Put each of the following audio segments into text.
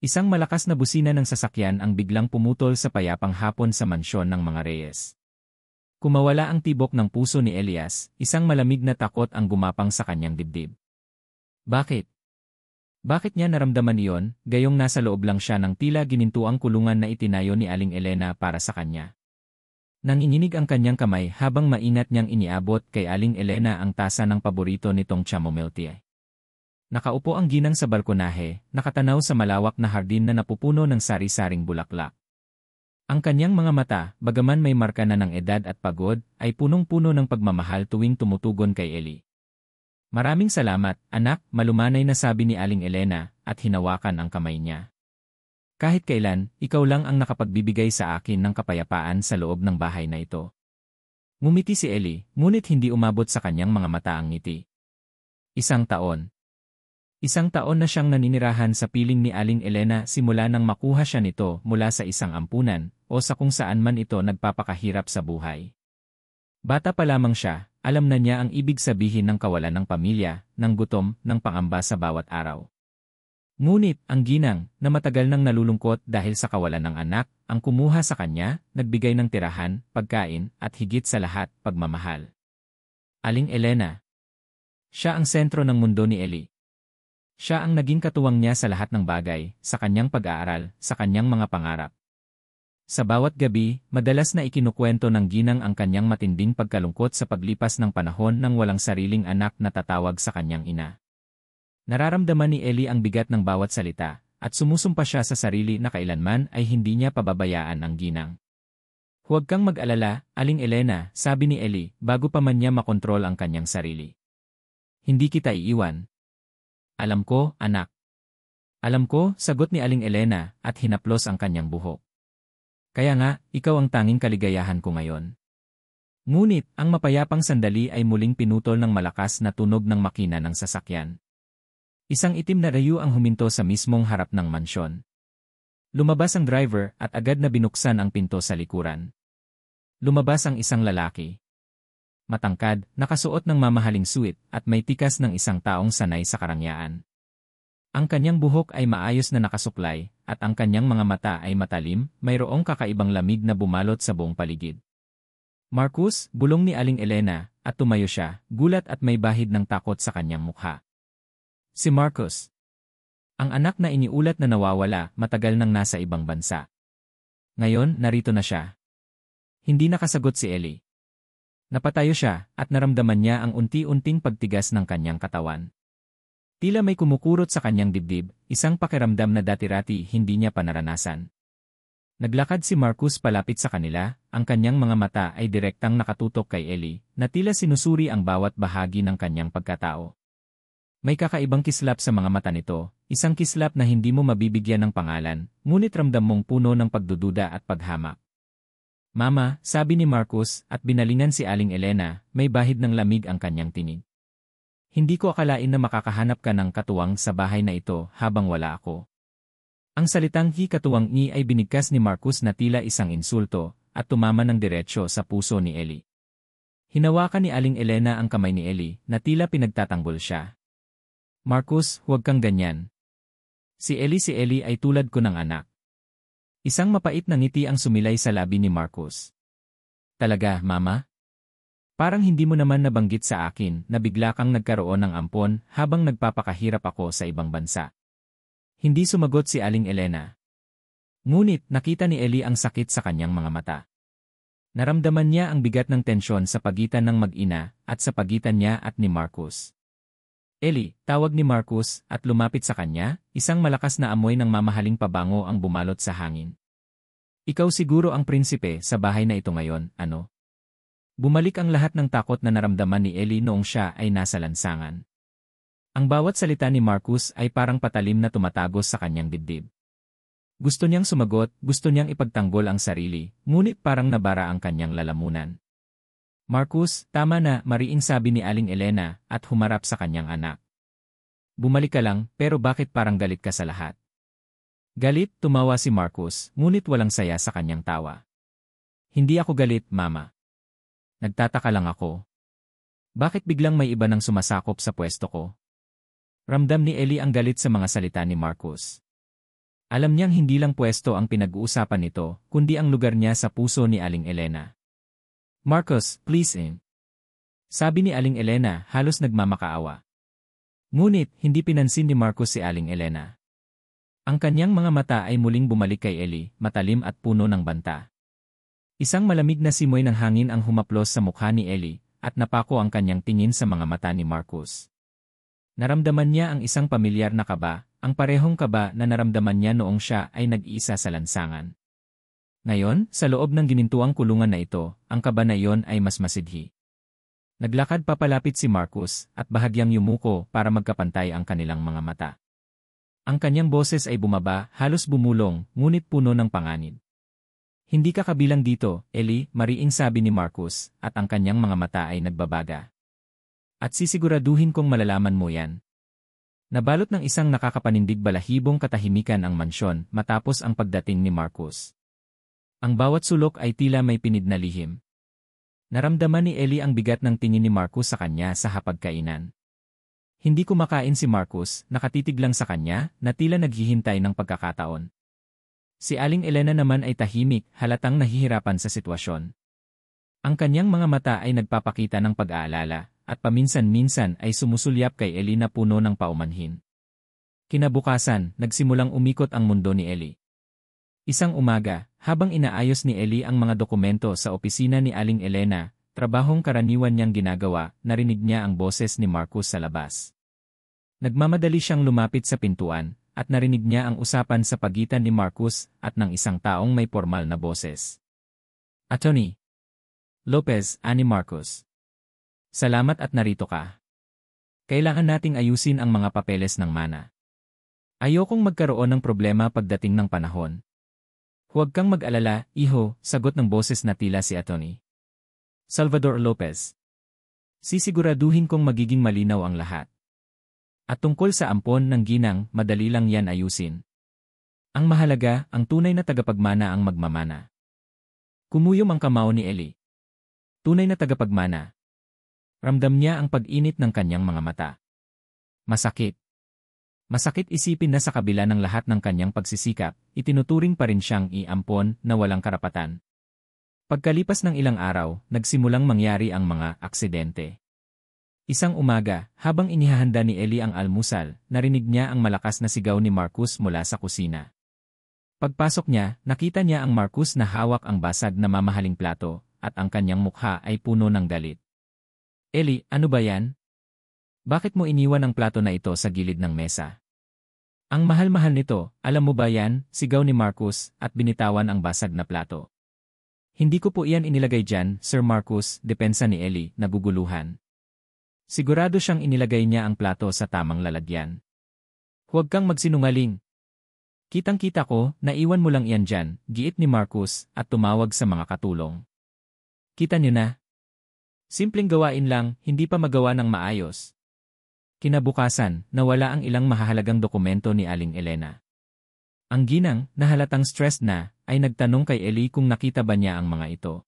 Isang malakas na busina ng sasakyan ang biglang pumutol sa payapang hapon sa mansyon ng mga Reyes. Kumawala ang tibok ng puso ni Elias, isang malamig na takot ang gumapang sa kanyang dibdib. Bakit? Bakit niya naramdaman iyon, gayong nasa loob lang siya ng tila ginintuang kulungan na itinayo ni Aling Elena para sa kanya? Nanginginig ang kanyang kamay habang maingat niyang iniabot kay Aling Elena ang tasa ng paborito nitong chamomile. Nakaupo ang ginang sa balkonahe, nakatanaw sa malawak na hardin na napupuno ng sari-saring bulaklak. Ang kanyang mga mata, bagaman may marka na ng edad at pagod, ay punong-puno ng pagmamahal tuwing tumutugon kay Ellie. Maraming salamat, anak, malumanay na sabi ni Aling Elena, at hinawakan ang kamay niya. Kahit kailan, ikaw lang ang nakapagbibigay sa akin ng kapayapaan sa loob ng bahay na ito. Ngumiti si Ellie, ngunit hindi umabot sa kanyang mga mata ang ngiti. Isang taon na siyang naninirahan sa piling ni Aling Elena simula nang makuha siya nito mula sa isang ampunan o sa kung saan man ito nagpapakahirap sa buhay. Bata pa lamang siya, alam na niya ang ibig sabihin ng kawalan ng pamilya, ng gutom, ng pangamba sa bawat araw. Ngunit, ang ginang, na matagal nang nalulungkot dahil sa kawalan ng anak, ang kumuha sa kanya, nagbigay ng tirahan, pagkain, at higit sa lahat, pagmamahal. Aling Elena. Siya ang sentro ng mundo ni Ellie. Siya ang naging katuwang niya sa lahat ng bagay, sa kanyang pag-aaral, sa kanyang mga pangarap. Sa bawat gabi, madalas na ikinukwento ng ginang ang kanyang matinding pagkalungkot sa paglipas ng panahon ng walang sariling anak na tatawag sa kanyang ina. Nararamdaman ni Ellie ang bigat ng bawat salita, at sumusumpa siya sa sarili na kailanman ay hindi niya pababayaan ang ginang. Huwag kang mag-alala, Aling Elena, sabi ni Ellie, bago pa man niya makontrol ang kanyang sarili. Hindi kita iiwan. Alam ko, anak. Alam ko, sagot ni Aling Elena, at hinaplos ang kanyang buhok. Kaya nga, ikaw ang tanging kaligayahan ko ngayon. Ngunit, ang mapayapang sandali ay muling pinutol ng malakas na tunog ng makina ng sasakyan. Isang itim na rayo ang huminto sa mismong harap ng mansyon. Lumabas ang driver at agad na binuksan ang pinto sa likuran. Lumabas ang isang lalaki. Matangkad, nakasuot ng mamahaling suit at may tikas ng isang taong sanay sa karangyaan. Ang kanyang buhok ay maayos na nakasuklay, at ang kanyang mga mata ay matalim, mayroong kakaibang lamig na bumalot sa buong paligid. Marcus, bulong ni Aling Elena, at tumayo siya, gulat at may bahid ng takot sa kanyang mukha. Si Marcus. Ang anak na iniulat na nawawala, matagal nang nasa ibang bansa. Ngayon, narito na siya. Hindi nakasagot si Ellie. Napatayo siya, at naramdaman niya ang unti-unting pagtigas ng kanyang katawan. Tila may kumukurot sa kanyang dibdib, isang pakiramdam na dati-rati hindi niya pa naranasan. Naglakad si Marcus palapit sa kanila, ang kanyang mga mata ay direktang nakatutok kay Ellie, na tila sinusuri ang bawat bahagi ng kanyang pagkatao. May kakaibang kislap sa mga mata nito, isang kislap na hindi mo mabibigyan ng pangalan, ngunit ramdam mong puno ng pagdududa at paghamak. Mama, sabi ni Marcus, at binalingan si Aling Elena, may bahid ng lamig ang kanyang tinig. Hindi ko akalain na makakahanap ka ng katuwang sa bahay na ito habang wala ako. Ang salitang katuwang ni ay binigkas ni Marcus na tila isang insulto at tumama ng diretsyo sa puso ni Ellie. Hinawakan ni Aling Elena ang kamay ni Ellie na tila pinagtatanggol siya. Marcus, huwag kang ganyan. Si Ellie ay tulad ko ng anak. Isang mapait na ngiti ang sumilay sa labi ni Marcus. Talaga, Mama? Parang hindi mo naman nabanggit sa akin na bigla kang nagkaroon ng ampon habang nagpapakahirap ako sa ibang bansa. Hindi sumagot si Aling Elena. Ngunit nakita ni Ellie ang sakit sa kanyang mga mata. Naramdaman niya ang bigat ng tensyon sa pagitan ng mag-ina at sa pagitan niya at ni Marcus. Ellie, tawag ni Marcus at lumapit sa kanya, isang malakas na amoy ng mamahaling pabango ang bumalot sa hangin. Ikaw siguro ang prinsipe sa bahay na ito ngayon, ano? Bumalik ang lahat ng takot na naramdaman ni Ellie noong siya ay nasa lansangan. Ang bawat salita ni Marcus ay parang patalim na tumatagos sa kanyang dibdib. Gusto niyang sumagot, gusto niyang ipagtanggol ang sarili, ngunit parang nabara ang kanyang lalamunan. Marcus, tama na, mariing sabi ni Aling Elena at humarap sa kanyang anak. Bumalik ka lang, pero bakit parang galit ka sa lahat? Galit, tumawa si Marcus, ngunit walang saya sa kanyang tawa. Hindi ako galit, Mama. Nagtataka lang ako. Bakit biglang may iba nang sumasakop sa pwesto ko? Ramdam ni Ellie ang galit sa mga salita ni Marcus. Alam niyang hindi lang pwesto ang pinag-uusapan nito, kundi ang lugar niya sa puso ni Aling Elena. Marcos, please in. Sabi ni Aling Elena, halos nagmamakaawa. Ngunit, hindi pinansin ni Marcos si Aling Elena. Ang kanyang mga mata ay muling bumalik kay Ellie, matalim at puno ng banta. Isang malamig na simoy ng hangin ang humaplos sa mukha ni Ellie, at napako ang kanyang tingin sa mga mata ni Marcos. Naramdaman niya ang isang pamilyar na kaba, ang parehong kaba na naramdaman niya noong siya ay nag-iisa sa lansangan. Ngayon, sa loob ng ginintuang kulungan na ito, ang kaba na iyon ay mas masidhi. Naglakad papalapit si Marcos at bahagyang yumuko para magkapantay ang kanilang mga mata. Ang kanyang boses ay bumaba, halos bumulong, ngunit puno ng panganib. Hindi ka kabilang dito, Ellie, mariing sabi ni Marcos, at ang kanyang mga mata ay nagbabaga. At sisiguraduhin kong malalaman mo yan. Nabalot ng isang nakakapanindig balahibong katahimikan ang mansyon matapos ang pagdating ni Marcos. Ang bawat sulok ay tila may pinid na lihim. Naramdaman ni Ellie ang bigat ng tingin ni Marcos sa kanya sa hapagkainan. Hindi kumakain si Marcos, nakatitig lang sa kanya, na tila naghihintay ng pagkakataon. Si Aling Elena naman ay tahimik, halatang nahihirapan sa sitwasyon. Ang kanyang mga mata ay nagpapakita ng pag-aalala, at paminsan-minsan ay sumusulyap kay Ellie na puno ng paumanhin. Kinabukasan, nagsimulang umikot ang mundo ni Ellie. Isang umaga, habang inaayos ni Ellie ang mga dokumento sa opisina ni Aling Elena, trabahong karaniwan niyang ginagawa, narinig niya ang boses ni Marcos sa labas. Nagmamadali siyang lumapit sa pintuan, at narinig niya ang usapan sa pagitan ni Marcos at ng isang taong may formal na boses. Atty. Lopez, ani Marcos. Salamat at narito ka. Kailangan nating ayusin ang mga papeles ng mana. Ayokong magkaroon ng problema pagdating ng panahon. Huwag kang mag-alala, iho, sagot ng boses na tila si Atty. Salvador Lopez. Sisiguraduhin kong magiging malinaw ang lahat. At tungkol sa ampon ng ginang, madali lang yan ayusin. Ang mahalaga, ang tunay na tagapagmana ang magmamana. Kumuyom ang kamao ni Ellie. Tunay na tagapagmana. Ramdam niya ang pag-init ng kanyang mga mata. Masakit. Masakit isipin na sa kabila ng lahat ng kanyang pagsisikap, itinuturing pa rin siyang iampon na walang karapatan. Pagkalipas ng ilang araw, nagsimulang mangyari ang mga aksidente. Isang umaga, habang inihahanda ni Ellie ang almusal, narinig niya ang malakas na sigaw ni Marcos mula sa kusina. Pagpasok niya, nakita niya ang Marcos na hawak ang basag na mamahaling plato, at ang kanyang mukha ay puno ng galit. Ellie, ano ba yan? Bakit mo iniwan ang plato na ito sa gilid ng mesa? Ang mahal-mahal nito, alam mo ba yan? Sigaw ni Marcos at binitawan ang basag na plato. Hindi ko po iyan inilagay dyan, Sir Marcos, depensa ni Ellie, naguguluhan. Sigurado siyang inilagay niya ang plato sa tamang lalagyan. Huwag kang magsinungaling. Kitang-kita ko, naiwan mo lang iyan dyan, giit ni Marcos at tumawag sa mga katulong. Kita niyo na? Simpleng gawain lang, hindi pa magawa ng maayos. Kinabukasan, nawala ang ilang mahahalagang dokumento ni Aling Elena. Ang ginang, na halatang stressed na, ay nagtanong kay Ellie kung nakita ba niya ang mga ito.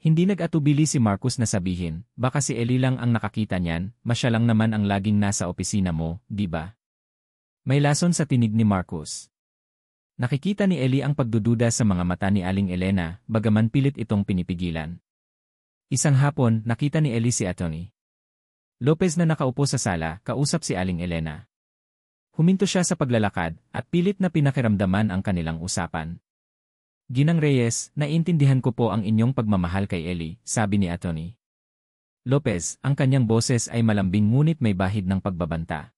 Hindi nag-atubili si Marcos na sabihin, baka si Ellie lang ang nakakita niyan, masya lang naman ang laging nasa opisina mo, di ba? May lason sa tinig ni Marcos. Nakikita ni Ellie ang pagdududa sa mga mata ni Aling Elena, bagaman pilit itong pinipigilan. Isang hapon, nakita ni Ellie si Atty. Lopez na nakaupo sa sala, kausap si Aling Elena. Huminto siya sa paglalakad, at pilit na pinakiramdaman ang kanilang usapan. Ginang Reyes, naiintindihan ko po ang inyong pagmamahal kay Ellie, sabi ni Atty. Lopez, ang kanyang boses ay malambing ngunit may bahid ng pagbabanta.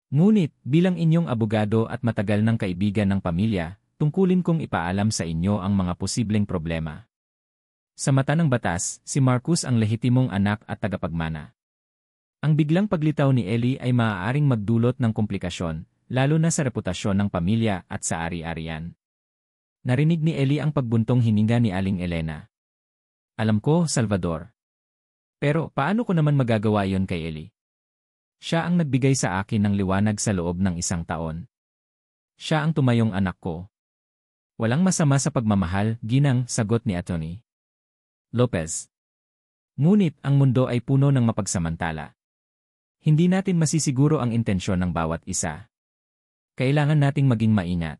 Ngunit, bilang inyong abogado at matagal ng kaibigan ng pamilya, tungkulin kong ipaalam sa inyo ang mga posibleng problema. Sa mata ng batas, si Marcos ang lehitimong anak at tagapagmana. Ang biglang paglitaw ni Ellie ay maaaring magdulot ng komplikasyon, lalo na sa reputasyon ng pamilya at sa ari-arian. Narinig ni Ellie ang pagbuntong hininga ni Aling Elena. Alam ko, Salvador. Pero paano ko naman magagawa yon kay Ellie? Siya ang nagbigay sa akin ng liwanag sa loob ng isang taon. Siya ang tumayong anak ko. Walang masama sa pagmamahal, ginang, sagot ni Atty. Lopez. Ngunit ang mundo ay puno ng mapagsamantala. Hindi natin masisiguro ang intensyon ng bawat isa. kailangan nating maging maingat.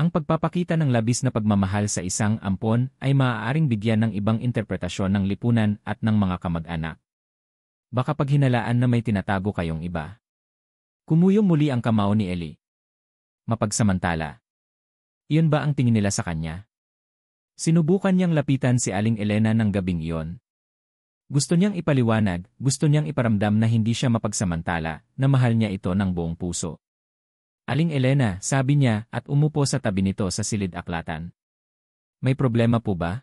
Ang pagpapakita ng labis na pagmamahal sa isang ampon ay maaaring bigyan ng ibang interpretasyon ng lipunan at ng mga kamag-anak. Baka paghinalaan na may tinatago kayong iba. Kumuyong muli ang kamao ni Ellie. Mapagsamantala. Iyon ba ang tingin nila sa kanya? Sinubukan niyang lapitan si Aling Elena ng gabing iyon. Gusto niyang ipaliwanag, gusto niyang iparamdam na hindi siya mapagsamantala, na mahal niya ito ng buong puso. Aling Elena, sabi niya at umupo sa tabi nito sa silid-aklatan. May problema po ba?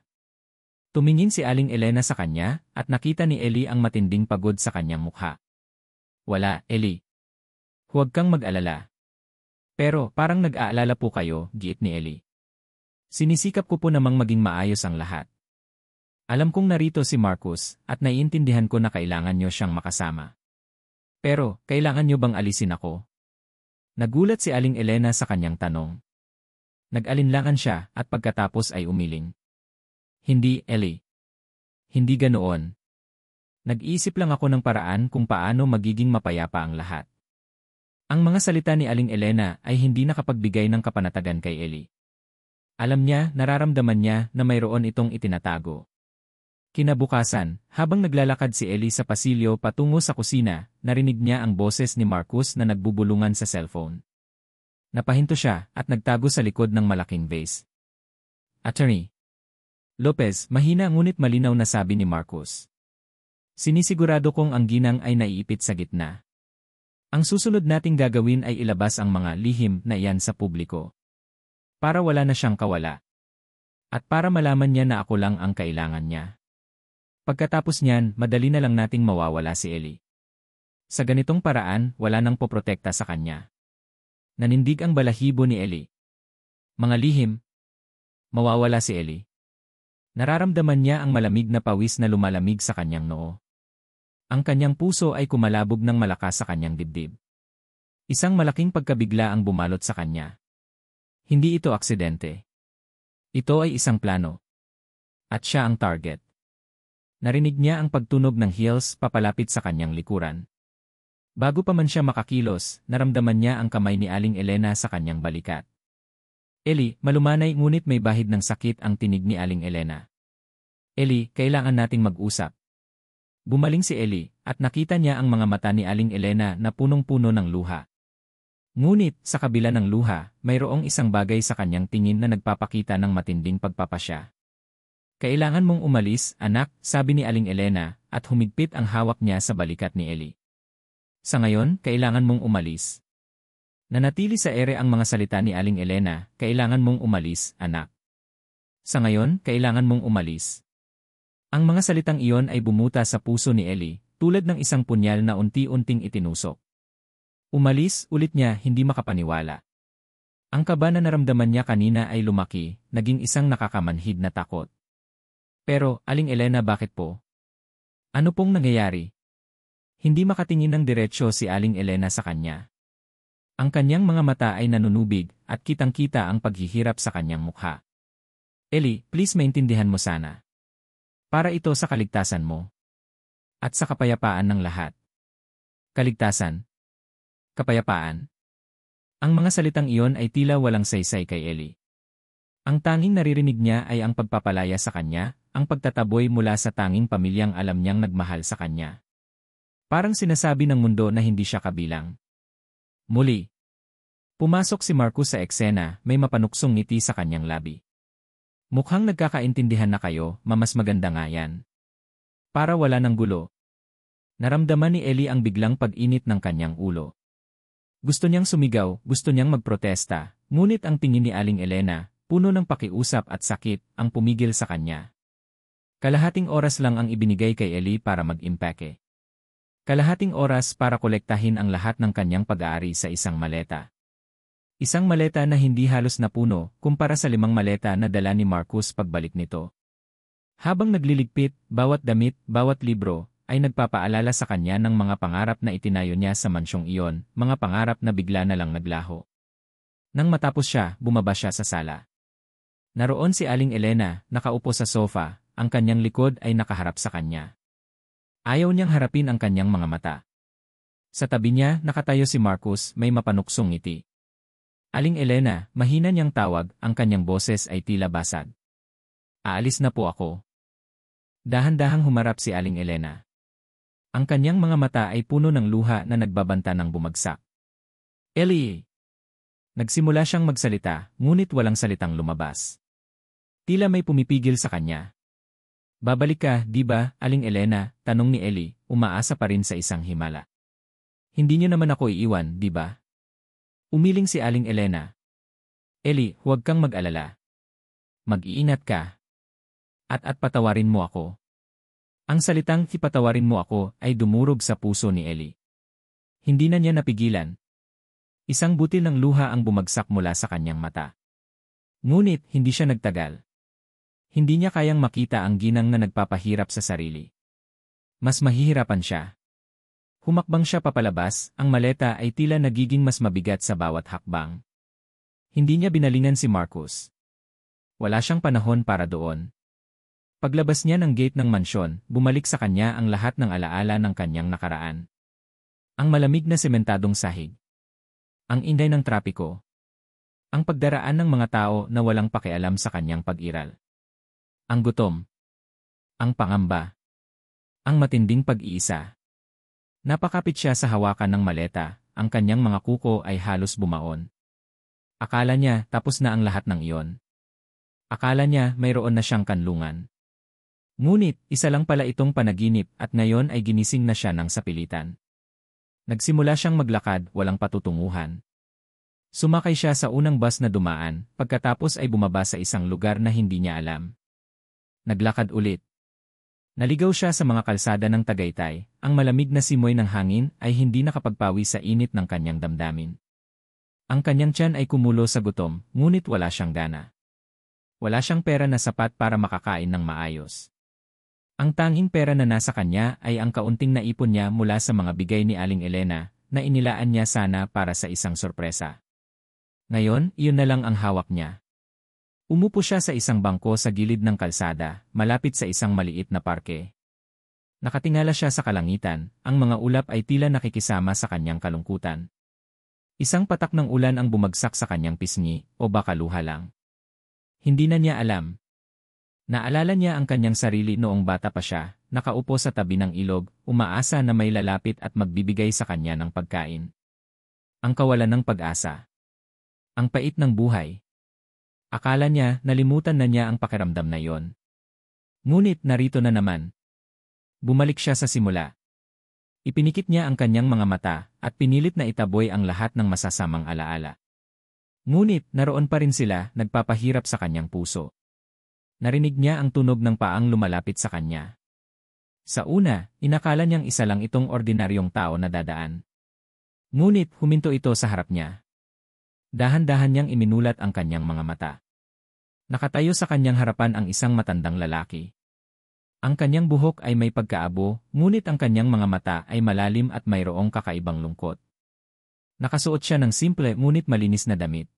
Tumingin si Aling Elena sa kanya at nakita ni Ellie ang matinding pagod sa kanyang mukha. Wala, Ellie. Huwag kang mag-alala. Pero parang nag-aalala po kayo, giit ni Ellie. Sinisikap ko po namang maging maayos ang lahat. Alam kong narito si Marcus at naiintindihan ko na kailangan niyo siyang makasama. Pero, kailangan niyo bang alisin ako? Nagulat si Aling Elena sa kanyang tanong. Nag-alinlangan siya at pagkatapos ay umiling. Hindi, Ellie. Hindi ganoon. Nag-iisip lang ako ng paraan kung paano magiging mapayapa ang lahat. Ang mga salita ni Aling Elena ay hindi nakapagbigay ng kapanatagan kay Ellie. Alam niya, nararamdaman niya na mayroon itong itinatago. Kinabukasan, habang naglalakad si Ellie sa pasilyo patungo sa kusina, narinig niya ang boses ni Marcus na nagbubulungan sa cellphone. Napahinto siya at nagtago sa likod ng malaking vase. Attorney Lopez, mahina ngunit malinaw na sabi ni Marcus. Sinisigurado kong ang ginang ay naiipit sa gitna. Ang susunod nating gagawin ay ilabas ang mga lihim na iyan sa publiko. Para wala na siyang kawala. At para malaman niya na ako lang ang kailangan niya. Pagkatapos niyan, madali na lang nating mawawala si Ellie. Sa ganitong paraan, wala nang poprotekta sa kanya. Nanindig ang balahibo ni Ellie. Mga lihim. Mawawala si Ellie. Nararamdaman niya ang malamig na pawis na lumalamig sa kanyang noo. Ang kanyang puso ay kumalabog ng malakas sa kanyang dibdib. Isang malaking pagkabigla ang bumalot sa kanya. Hindi ito aksidente. Ito ay isang plano. At siya ang target. Narinig niya ang pagtunog ng heels papalapit sa kanyang likuran. Bago pa man siya makakilos, naramdaman niya ang kamay ni Aling Elena sa kanyang balikat. Ellie, malumanay ngunit may bahid ng sakit ang tinig ni Aling Elena. Ellie, kailangan nating mag-usap. Bumaling si Ellie at nakita niya ang mga mata ni Aling Elena na punong-puno ng luha. Ngunit, sa kabila ng luha, mayroong isang bagay sa kanyang tingin na nagpapakita ng matinding pagpapasya. Kailangan mong umalis, anak, sabi ni Aling Elena at humigpit ang hawak niya sa balikat ni Ellie. Sa ngayon, kailangan mong umalis. Nanatili sa ere ang mga salita ni Aling Elena, kailangan mong umalis, anak. Sa ngayon, kailangan mong umalis. Ang mga salitang iyon ay bumuta sa puso ni Ellie, tulad ng isang punyal na unti-unting itinusok. Umalis, ulit niya, hindi makapaniwala. Ang kaba na naramdaman niya kanina ay lumaki, naging isang nakakamanhid na takot. Pero, Aling Elena, bakit po? Ano pong nangyayari? Hindi makatingin ng diretsyo si Aling Elena sa kanya. Ang kanyang mga mata ay nanunubig at kitang-kita ang paghihirap sa kanyang mukha. Ellie, please maintindihan mo sana. Para ito sa kaligtasan mo. At sa kapayapaan ng lahat. Kaligtasan. Kapayapaan. Ang mga salitang iyon ay tila walang saysay kay Ellie. Ang tanging naririnig niya ay ang pagpapalaya sa kanya, ang pagtataboy mula sa tanging pamilyang alam niyang nagmahal sa kanya. Parang sinasabi ng mundo na hindi siya kabilang. Muli. Pumasok si Marcus sa eksena, may mapanuksong ngiti sa kanyang labi. Mukhang nagkakaintindihan na kayo, mas maganda nga yan. Para wala ng gulo. Naramdaman ni Ellie ang biglang pag-init ng kanyang ulo. Gusto niyang sumigaw, gusto niyang magprotesta, ngunit ang tingin ni Aling Elena, puno ng pakiusap at sakit, ang pumigil sa kanya. Kalahating oras lang ang ibinigay kay Ellie para mag-impake. Kalahating oras para kolektahin ang lahat ng kanyang pag-aari sa isang maleta. Isang maleta na hindi halos napuno kumpara sa 5 maleta na dala ni Marcus pagbalik nito. Habang nagliligpit, bawat damit, bawat libro, ay nagpapaalala sa kanya ng mga pangarap na itinayo niya sa mansyong iyon, mga pangarap na bigla na lang naglaho. Nang matapos siya, bumaba siya sa sala. Naroon si Aling Elena, nakaupo sa sofa, ang kanyang likod ay nakaharap sa kanya. Ayaw niyang harapin ang kanyang mga mata. Sa tabi niya, nakatayo si Marcus, may mapanuksong ngiti. Aling Elena, mahina niyang tawag, ang kanyang boses ay tila basag. Aalis na po ako. Dahan-dahang humarap si Aling Elena. Ang kanyang mga mata ay puno ng luha na nagbabanta ng bumagsak. Ellie! Nagsimula siyang magsalita, ngunit walang salitang lumabas. Tila may pumipigil sa kanya. Babalik ka, di ba, Aling Elena? Tanong ni Ellie, umaasa pa rin sa isang himala. Hindi niyo naman ako iiwan, di ba? Umiling si Aling Elena. Ellie, huwag kang mag-alala. Mag-iingat ka. At patawarin mo ako. Ang salitang "ipatawarin mo ako" ay dumurog sa puso ni Ellie. Hindi na niya napigilan. Isang butil ng luha ang bumagsak mula sa kanyang mata. Ngunit, hindi siya nagtagal. Hindi niya kayang makita ang ginang na nagpapahirap sa sarili. Mas mahihirapan siya. Humakbang siya papalabas, ang maleta ay tila nagiging mas mabigat sa bawat hakbang. Hindi niya binalingan si Marcus. Wala siyang panahon para doon. Paglabas niya ng gate ng mansyon, bumalik sa kanya ang lahat ng alaala ng kanyang nakaraan. Ang malamig na sementadong sahig. Ang inday ng trapiko. Ang pagdaraan ng mga tao na walang pakialam sa kanyang pag-iral. Ang gutom. Ang pangamba. Ang matinding pag-iisa. Napakapit siya sa hawakan ng maleta, ang kanyang mga kuko ay halos bumaon. Akala niya tapos na ang lahat ng iyon. Akala niya mayroon na siyang kanlungan. Ngunit, isa lang pala itong panaginip at ngayon ay ginising na siya ng sapilitan. Nagsimula siyang maglakad, walang patutunguhan. Sumakay siya sa unang bus na dumaan, pagkatapos ay bumaba sa isang lugar na hindi niya alam. Naglakad ulit. Naligaw siya sa mga kalsada ng Tagaytay, ang malamig na simoy ng hangin ay hindi nakapagpawi sa init ng kanyang damdamin. Ang kanyang tiyan ay kumulo sa gutom, ngunit wala siyang gana. Wala siyang pera na sapat para makakain ng maayos. Ang tanging pera na nasa kanya ay ang kaunting naipon niya mula sa mga bigay ni Aling Elena na inilaan niya sana para sa isang sorpresa. Ngayon, iyon na lang ang hawak niya. Umupo siya sa isang bangko sa gilid ng kalsada, malapit sa isang maliit na parke. Nakatingala siya sa kalangitan, ang mga ulap ay tila nakikisama sa kanyang kalungkutan. Isang patak ng ulan ang bumagsak sa kanyang pisngi, o baka luha lang. Hindi na niya alam. Naalala niya ang kanyang sarili noong bata pa siya, nakaupo sa tabi ng ilog, umaasa na may lalapit at magbibigay sa kanya ng pagkain. Ang kawalan ng pag-asa. Ang pait ng buhay. Akala niya nalimutan na niya ang pakiramdam na iyon. Ngunit narito na naman. Bumalik siya sa simula. Ipinikit niya ang kanyang mga mata at pinilit na itaboy ang lahat ng masasamang alaala. Ngunit naroon pa rin sila, nagpapahirap sa kanyang puso. Narinig niya ang tunog ng paang lumalapit sa kanya. Sa una, inakala niyang isa lang itong ordinaryong tao na dadaan. Ngunit huminto ito sa harap niya. Dahan-dahan niyang iminulat ang kanyang mga mata. Nakatayo sa kanyang harapan ang isang matandang lalaki. Ang kanyang buhok ay may pagkaabo, ngunit ang kanyang mga mata ay malalim at mayroong kakaibang lungkot. Nakasuot siya ng simple ngunit malinis na damit.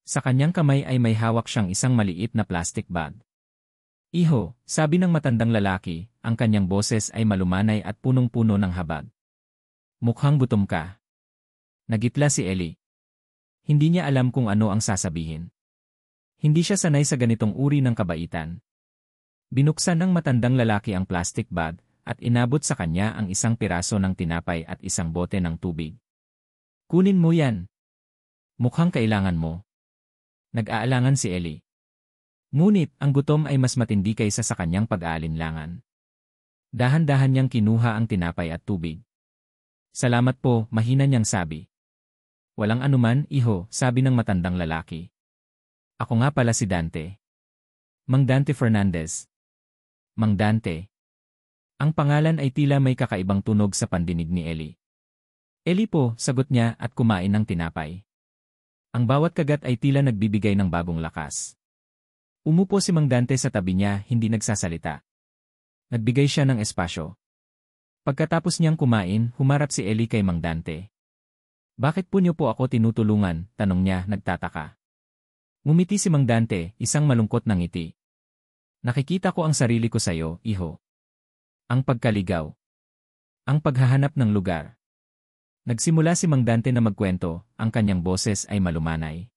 Sa kanyang kamay ay may hawak siyang isang maliit na plastic bag. Iho, sabi ng matandang lalaki, ang kanyang boses ay malumanay at punong-puno ng habag. Mukhang gutom ka. Nagitla si Ellie. Hindi niya alam kung ano ang sasabihin. Hindi siya sanay sa ganitong uri ng kabaitan. Binuksan ng matandang lalaki ang plastic bag at inabot sa kanya ang isang piraso ng tinapay at isang bote ng tubig. Kunin mo yan. Mukhang kailangan mo. Nag-aalangan si Ellie. Ngunit, ang gutom ay mas matindi kaysa sa kanyang pag-aalinlangan. Dahan-dahan niyang kinuha ang tinapay at tubig. Salamat po, mahina niyang sabi. Walang anuman, iho, sabi ng matandang lalaki. Ako nga pala si Dante. Mang Dante Fernandez. Mang Dante. Ang pangalan ay tila may kakaibang tunog sa pandinig ni Ellie. Ellie po, sagot niya at kumain ng tinapay. Ang bawat kagat ay tila nagbibigay ng bagong lakas. Umupo si Mang Dante sa tabi niya, hindi nagsasalita. Nagbigay siya ng espasyo. Pagkatapos niyang kumain, humarap si Ellie kay Mang Dante. Bakit po niyo po ako tinutulungan? Tanong niya, nagtataka. Ngumiti si Mang Dante, isang malungkot na ngiti. Nakikita ko ang sarili ko sa iyo, iho. Ang pagkaligaw. Ang paghahanap ng lugar. Nagsimula si Mang Dante na magkwento, ang kanyang boses ay malumanay.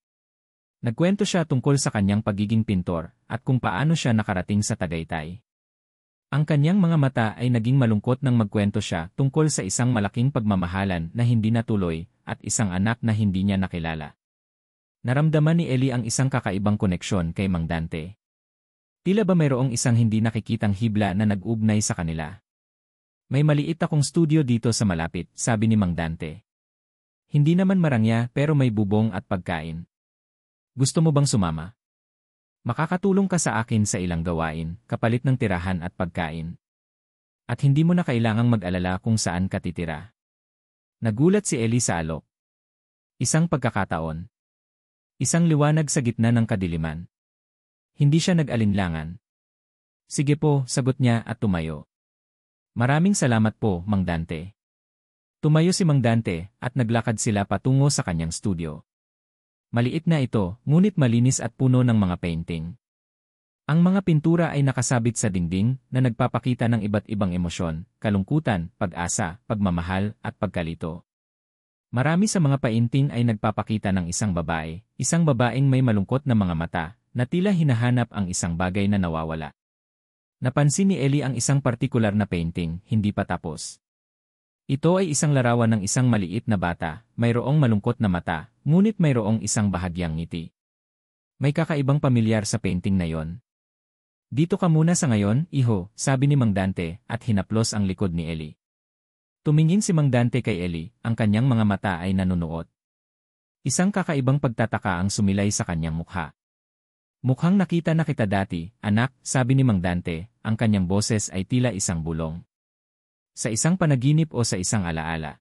Nagkwento siya tungkol sa kanyang pagiging pintor at kung paano siya nakarating sa Tagaytay. Ang kanyang mga mata ay naging malungkot nang magkwento siya tungkol sa isang malaking pagmamahalan na hindi natuloy at isang anak na hindi niya nakilala. Naramdaman ni Ellie ang isang kakaibang koneksyon kay Mang Dante. Tila ba mayroong isang hindi nakikitang hibla na nag-ugnay sa kanila. May maliit akong studio dito sa malapit, sabi ni Mang Dante. Hindi naman marangya pero may bubong at pagkain. Gusto mo bang sumama? Makakatulong ka sa akin sa ilang gawain, kapalit ng tirahan at pagkain. At hindi mo na kailangang mag-alala kung saan ka titira. Nagulat si Ellie sa alok. Isang pagkakataon. Isang liwanag sa gitna ng kadiliman. Hindi siya nag-alinlangan. Sige po, sagot niya at tumayo. Maraming salamat po, Mang Dante. Tumayo si Mang Dante at naglakad sila patungo sa kanyang studio. Maliit na ito, ngunit malinis at puno ng mga painting. Ang mga pintura ay nakasabit sa dingding na nagpapakita ng iba't ibang emosyon, kalungkutan, pag-asa, pagmamahal at pagkalito. Marami sa mga painting ay nagpapakita ng isang babaeng may malungkot na mga mata, na tila hinahanap ang isang bagay na nawawala. Napansin ni Ellie ang isang partikular na painting, hindi pa tapos. Ito ay isang larawan ng isang maliit na bata, mayroong malungkot na mata, ngunit mayroong isang bahagyang ngiti. May kakaibang pamilyar sa painting na yon. Dito ka muna sa ngayon, iho, sabi ni Mang Dante, at hinaplos ang likod ni Ellie. Tumingin si Mang Dante kay Ellie, ang kanyang mga mata ay nanunuot. Isang kakaibang pagtataka ang sumilay sa kanyang mukha. Mukhang nakita na kita dati, anak, sabi ni Mang Dante, ang kanyang boses ay tila isang bulong. Sa isang panaginip o sa isang alaala.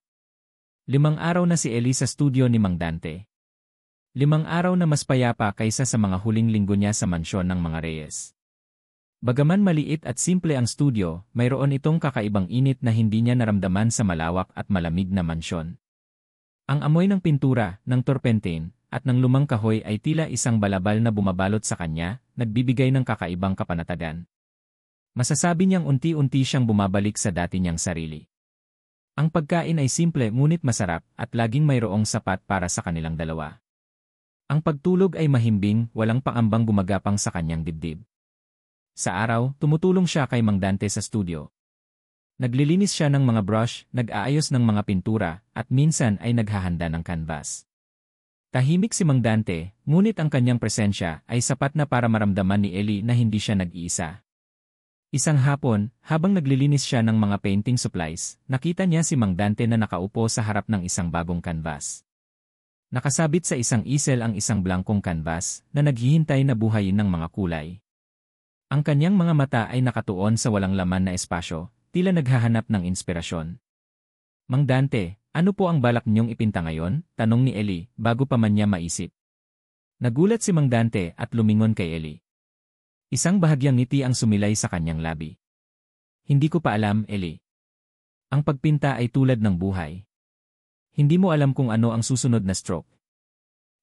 5 araw na si Ellie sa studio ni Mang Dante. 5 araw na mas payapa kaysa sa mga huling linggo niya sa mansyon ng mga Reyes. Bagaman maliit at simple ang studio, mayroon itong kakaibang init na hindi niya naramdaman sa malawak at malamig na mansyon. Ang amoy ng pintura, ng turpentine, at ng lumang kahoy ay tila isang balabal na bumabalot sa kanya, nagbibigay ng kakaibang kapanatagan. Masasabi niyang unti-unti siyang bumabalik sa dati niyang sarili. Ang pagkain ay simple ngunit masarap at laging mayroong sapat para sa kanilang dalawa. Ang pagtulog ay mahimbing, walang pangambang gumagapang sa kanyang dibdib. Sa araw, tumutulong siya kay Mang Dante sa studio. Naglilinis siya ng mga brush, nag-aayos ng mga pintura, at minsan ay naghahanda ng canvas. Tahimik si Mang Dante, ngunit ang kanyang presensya ay sapat na para maramdaman ni Ellie na hindi siya nag-iisa. Isang hapon, habang naglilinis siya ng mga painting supplies, nakita niya si Mang Dante na nakaupo sa harap ng isang bagong canvas. Nakasabit sa isang easel ang isang blankong canvas na naghihintay na buhayin ng mga kulay. Ang kanyang mga mata ay nakatuon sa walang laman na espasyo, tila naghahanap ng inspirasyon. Mang Dante, ano po ang balak niyong ipinta ngayon? Tanong ni Ellie, bago pa man niya maisip. Nagulat si Mang Dante at lumingon kay Ellie. Isang bahagyang ngiti ang sumilay sa kanyang labi. Hindi ko pa alam, Ellie. Ang pagpinta ay tulad ng buhay. Hindi mo alam kung ano ang susunod na stroke.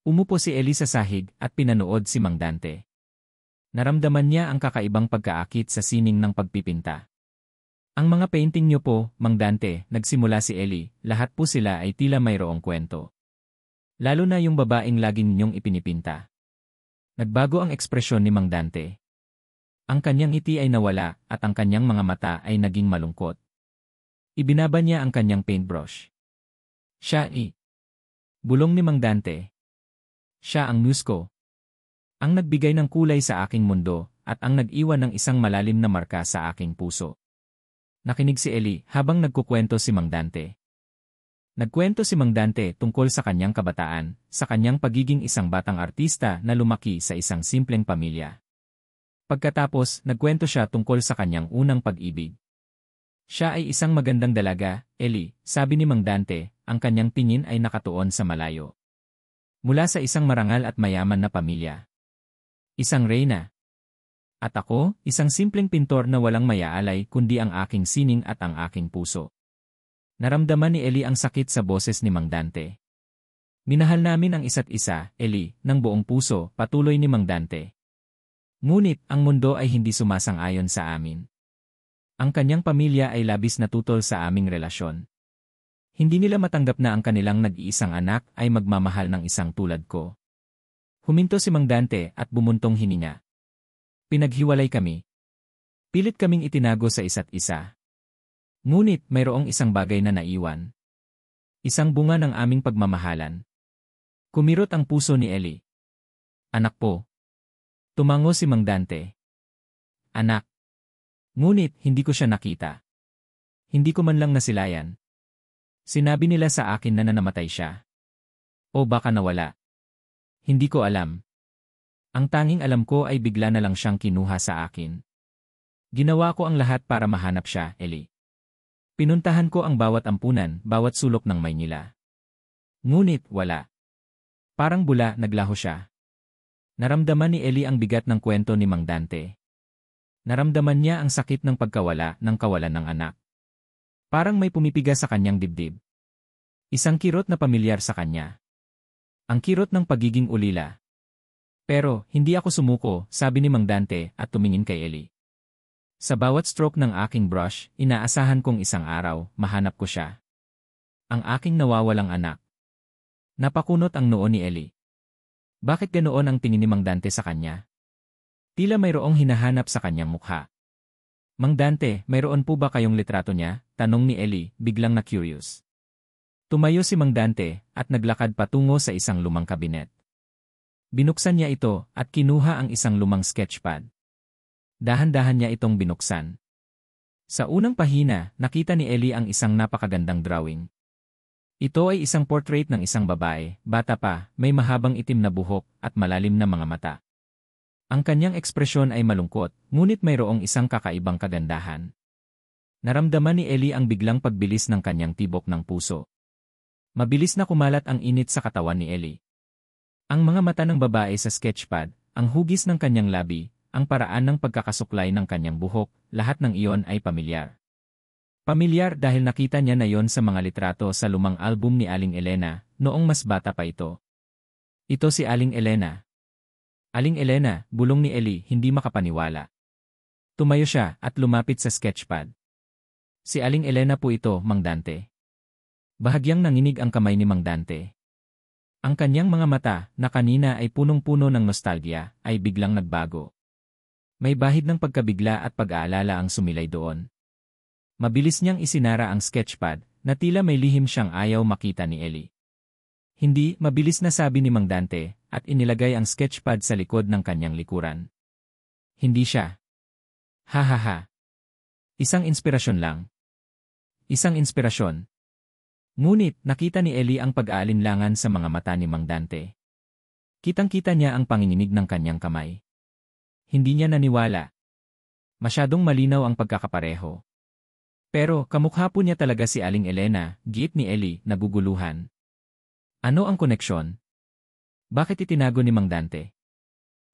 Umupo si Ellie sa sahig at pinanood si Mang Dante. Naramdaman niya ang kakaibang pagkaakit sa sining ng pagpipinta. Ang mga painting niyo po, Mang Dante, nagsimula si Ellie, lahat po sila ay tila mayroong kwento. Lalo na yung babaeng laging ninyong ipinipinta. Nagbago ang ekspresyon ni Mang Dante. Ang kanyang ngiti ay nawala at ang kanyang mga mata ay naging malungkot. Ibinaba niya ang kanyang paintbrush. Bulong ni Mang Dante. Siya ang muse ko. Ang nagbigay ng kulay sa aking mundo at ang nag-iwan ng isang malalim na marka sa aking puso. Nakinig si Ellie habang nagkukwento si Mang Dante. Nagkwento si Mang Dante tungkol sa kanyang kabataan, sa kanyang pagiging isang batang artista na lumaki sa isang simpleng pamilya. Pagkatapos, nagkwento siya tungkol sa kanyang unang pag-ibig. Siya ay isang magandang dalaga, Ellie, sabi ni Mang Dante, ang kanyang tingin ay nakatuon sa malayo. Mula sa isang marangal at mayaman na pamilya. Isang reyna. At ako, isang simpleng pintor na walang mayaalay kundi ang aking sining at ang aking puso. Naramdaman ni Ellie ang sakit sa boses ni Mang Dante. Minahal namin ang isa't isa, Ellie, ng buong puso, patuloy ni Mang Dante. Ngunit, ang mundo ay hindi sumasang-ayon sa amin. Ang kanyang pamilya ay labis na tutol sa aming relasyon. Hindi nila matanggap na ang kanilang nag-iisang anak ay magmamahal ng isang tulad ko. Huminto si Mang Dante at bumuntong hininga. Pinaghiwalay kami. Pilit kaming itinago sa isa't isa. Ngunit mayroong isang bagay na naiwan. Isang bunga ng aming pagmamahalan. Kumirot ang puso ni Ellie. Anak po. Tumango si Mang Dante. Anak. Ngunit hindi ko siya nakita. Hindi ko man lang nasilayan. Sinabi nila sa akin na namatay siya. O baka nawala. Hindi ko alam. Ang tanging alam ko ay bigla na lang siyang kinuha sa akin. Ginawa ko ang lahat para mahanap siya, Ellie. Pinuntahan ko ang bawat ampunan, bawat sulok ng Maynila. Ngunit wala. Parang bula, naglaho siya. Naramdaman ni Ellie ang bigat ng kwento ni Mang Dante. Naramdaman niya ang sakit ng pagkawala ng kawalan ng anak. Parang may pumipiga sa kanyang dibdib. Isang kirot na pamilyar sa kanya. Ang kirot ng pagiging ulila. Pero, hindi ako sumuko, sabi ni Mang Dante at tumingin kay Ellie. Sa bawat stroke ng aking brush, inaasahan kong isang araw, mahanap ko siya. Ang aking nawawalang anak. Napakunot ang noo ni Ellie. Bakit ganoon ang tingin ni Mang Dante sa kanya? Tila mayroong hinahanap sa kanyang mukha. Mang Dante, mayroon po ba kayong litrato niya? Tanong ni Ellie, biglang na-curious. Tumayo si Mang Dante at naglakad patungo sa isang lumang kabinet. Binuksan niya ito at kinuha ang isang lumang sketchpad. Dahan-dahan niya itong binuksan. Sa unang pahina, nakita ni Ellie ang isang napakagandang drawing. Ito ay isang portrait ng isang babae, bata pa, may mahabang itim na buhok at malalim na mga mata. Ang kanyang ekspresyon ay malungkot, ngunit mayroong isang kakaibang kagandahan. Naramdaman ni Ellie ang biglang pagbilis ng kanyang tibok ng puso. Mabilis na kumalat ang init sa katawan ni Ellie. Ang mga mata ng babae sa sketchpad, ang hugis ng kanyang labi, ang paraan ng pagkakasuklay ng kanyang buhok, lahat ng iyon ay pamilyar. Pamilyar dahil nakita niya na yon sa mga litrato sa lumang album ni Aling Elena, noong mas bata pa ito. Ito si Aling Elena. Aling Elena, bulong ni Ellie, hindi makapaniwala. Tumayo siya at lumapit sa sketchpad. Si Aling Elena po ito, Mang Dante. Bahagyang nanginig ang kamay ni Mang Dante. Ang kanyang mga mata, na kanina ay punong-puno ng nostalgia, ay biglang nagbago. May bahid ng pagkabigla at pag-aalala ang sumilay doon. Mabilis niyang isinara ang sketchpad, na tila may lihim siyang ayaw makita ni Ellie. Hindi, mabilis na sabi ni Mang Dante, at inilagay ang sketchpad sa likod ng kanyang likuran. Hindi siya. Ha ha ha. Isang inspirasyon lang. Isang inspirasyon. Ngunit, nakita ni Ellie ang pag-aalinlangan sa mga mata ni Mang Dante. Kitang-kita niya ang panginginig ng kanyang kamay. Hindi niya naniwala. Masyadong malinaw ang pagkakapareho. Pero, kamukha po niya talaga si Aling Elena, giit ni Ellie, naguguluhan. Ano ang koneksyon? Bakit itinago ni Mang Dante?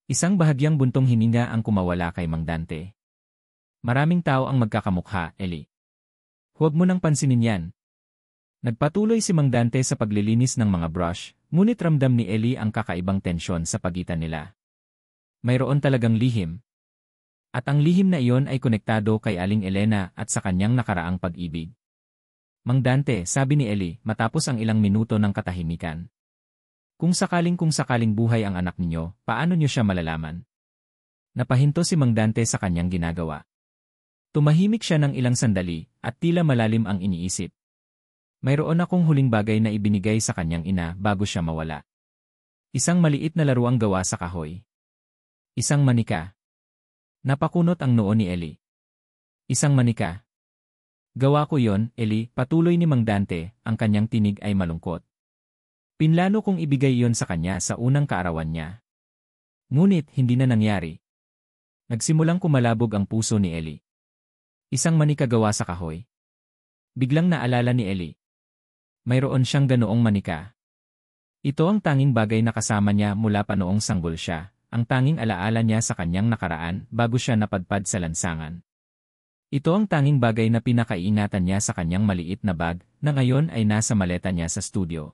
Isang bahagyang buntong hininga ang kumawala kay Mang Dante. Maraming tao ang magkakamukha, Ellie. Huwag mo nang pansinin yan. Nagpatuloy si Mang Dante sa paglilinis ng mga brush, ngunit ramdam ni Ellie ang kakaibang tensyon sa pagitan nila. Mayroon talagang lihim. At ang lihim na iyon ay konektado kay Aling Elena at sa kanyang nakaraang pag-ibig. Mang Dante, sabi ni Ellie, matapos ang ilang minuto ng katahimikan. Kung sakaling buhay ang anak ninyo, paano niyo siya malalaman? Napahinto si Mang Dante sa kanyang ginagawa. Tumahimik siya ng ilang sandali, at tila malalim ang iniisip. Mayroon akong huling bagay na ibinigay sa kanyang ina bago siya mawala. Isang maliit na laruang gawa sa kahoy. Isang manika. Napakunot ang noo ni Ellie. Isang manika. Gawa ko yon, Ellie, patuloy ni Mang Dante, ang kanyang tinig ay malungkot. Pinlano kong ibigay yon sa kanya sa unang kaarawan niya. Ngunit, hindi na nangyari. Nagsimulang kumalabog ang puso ni Ellie. Isang manika gawa sa kahoy. Biglang naalala ni Ellie. Mayroon siyang ganoong manika. Ito ang tanging bagay na kasama niya mula pa noong sanggol siya, ang tanging alaala niya sa kanyang nakaraan bago siya napadpad sa lansangan. Ito ang tanging bagay na pinakaiingatan niya sa kanyang maliit na bag na ngayon ay nasa maleta niya sa studio.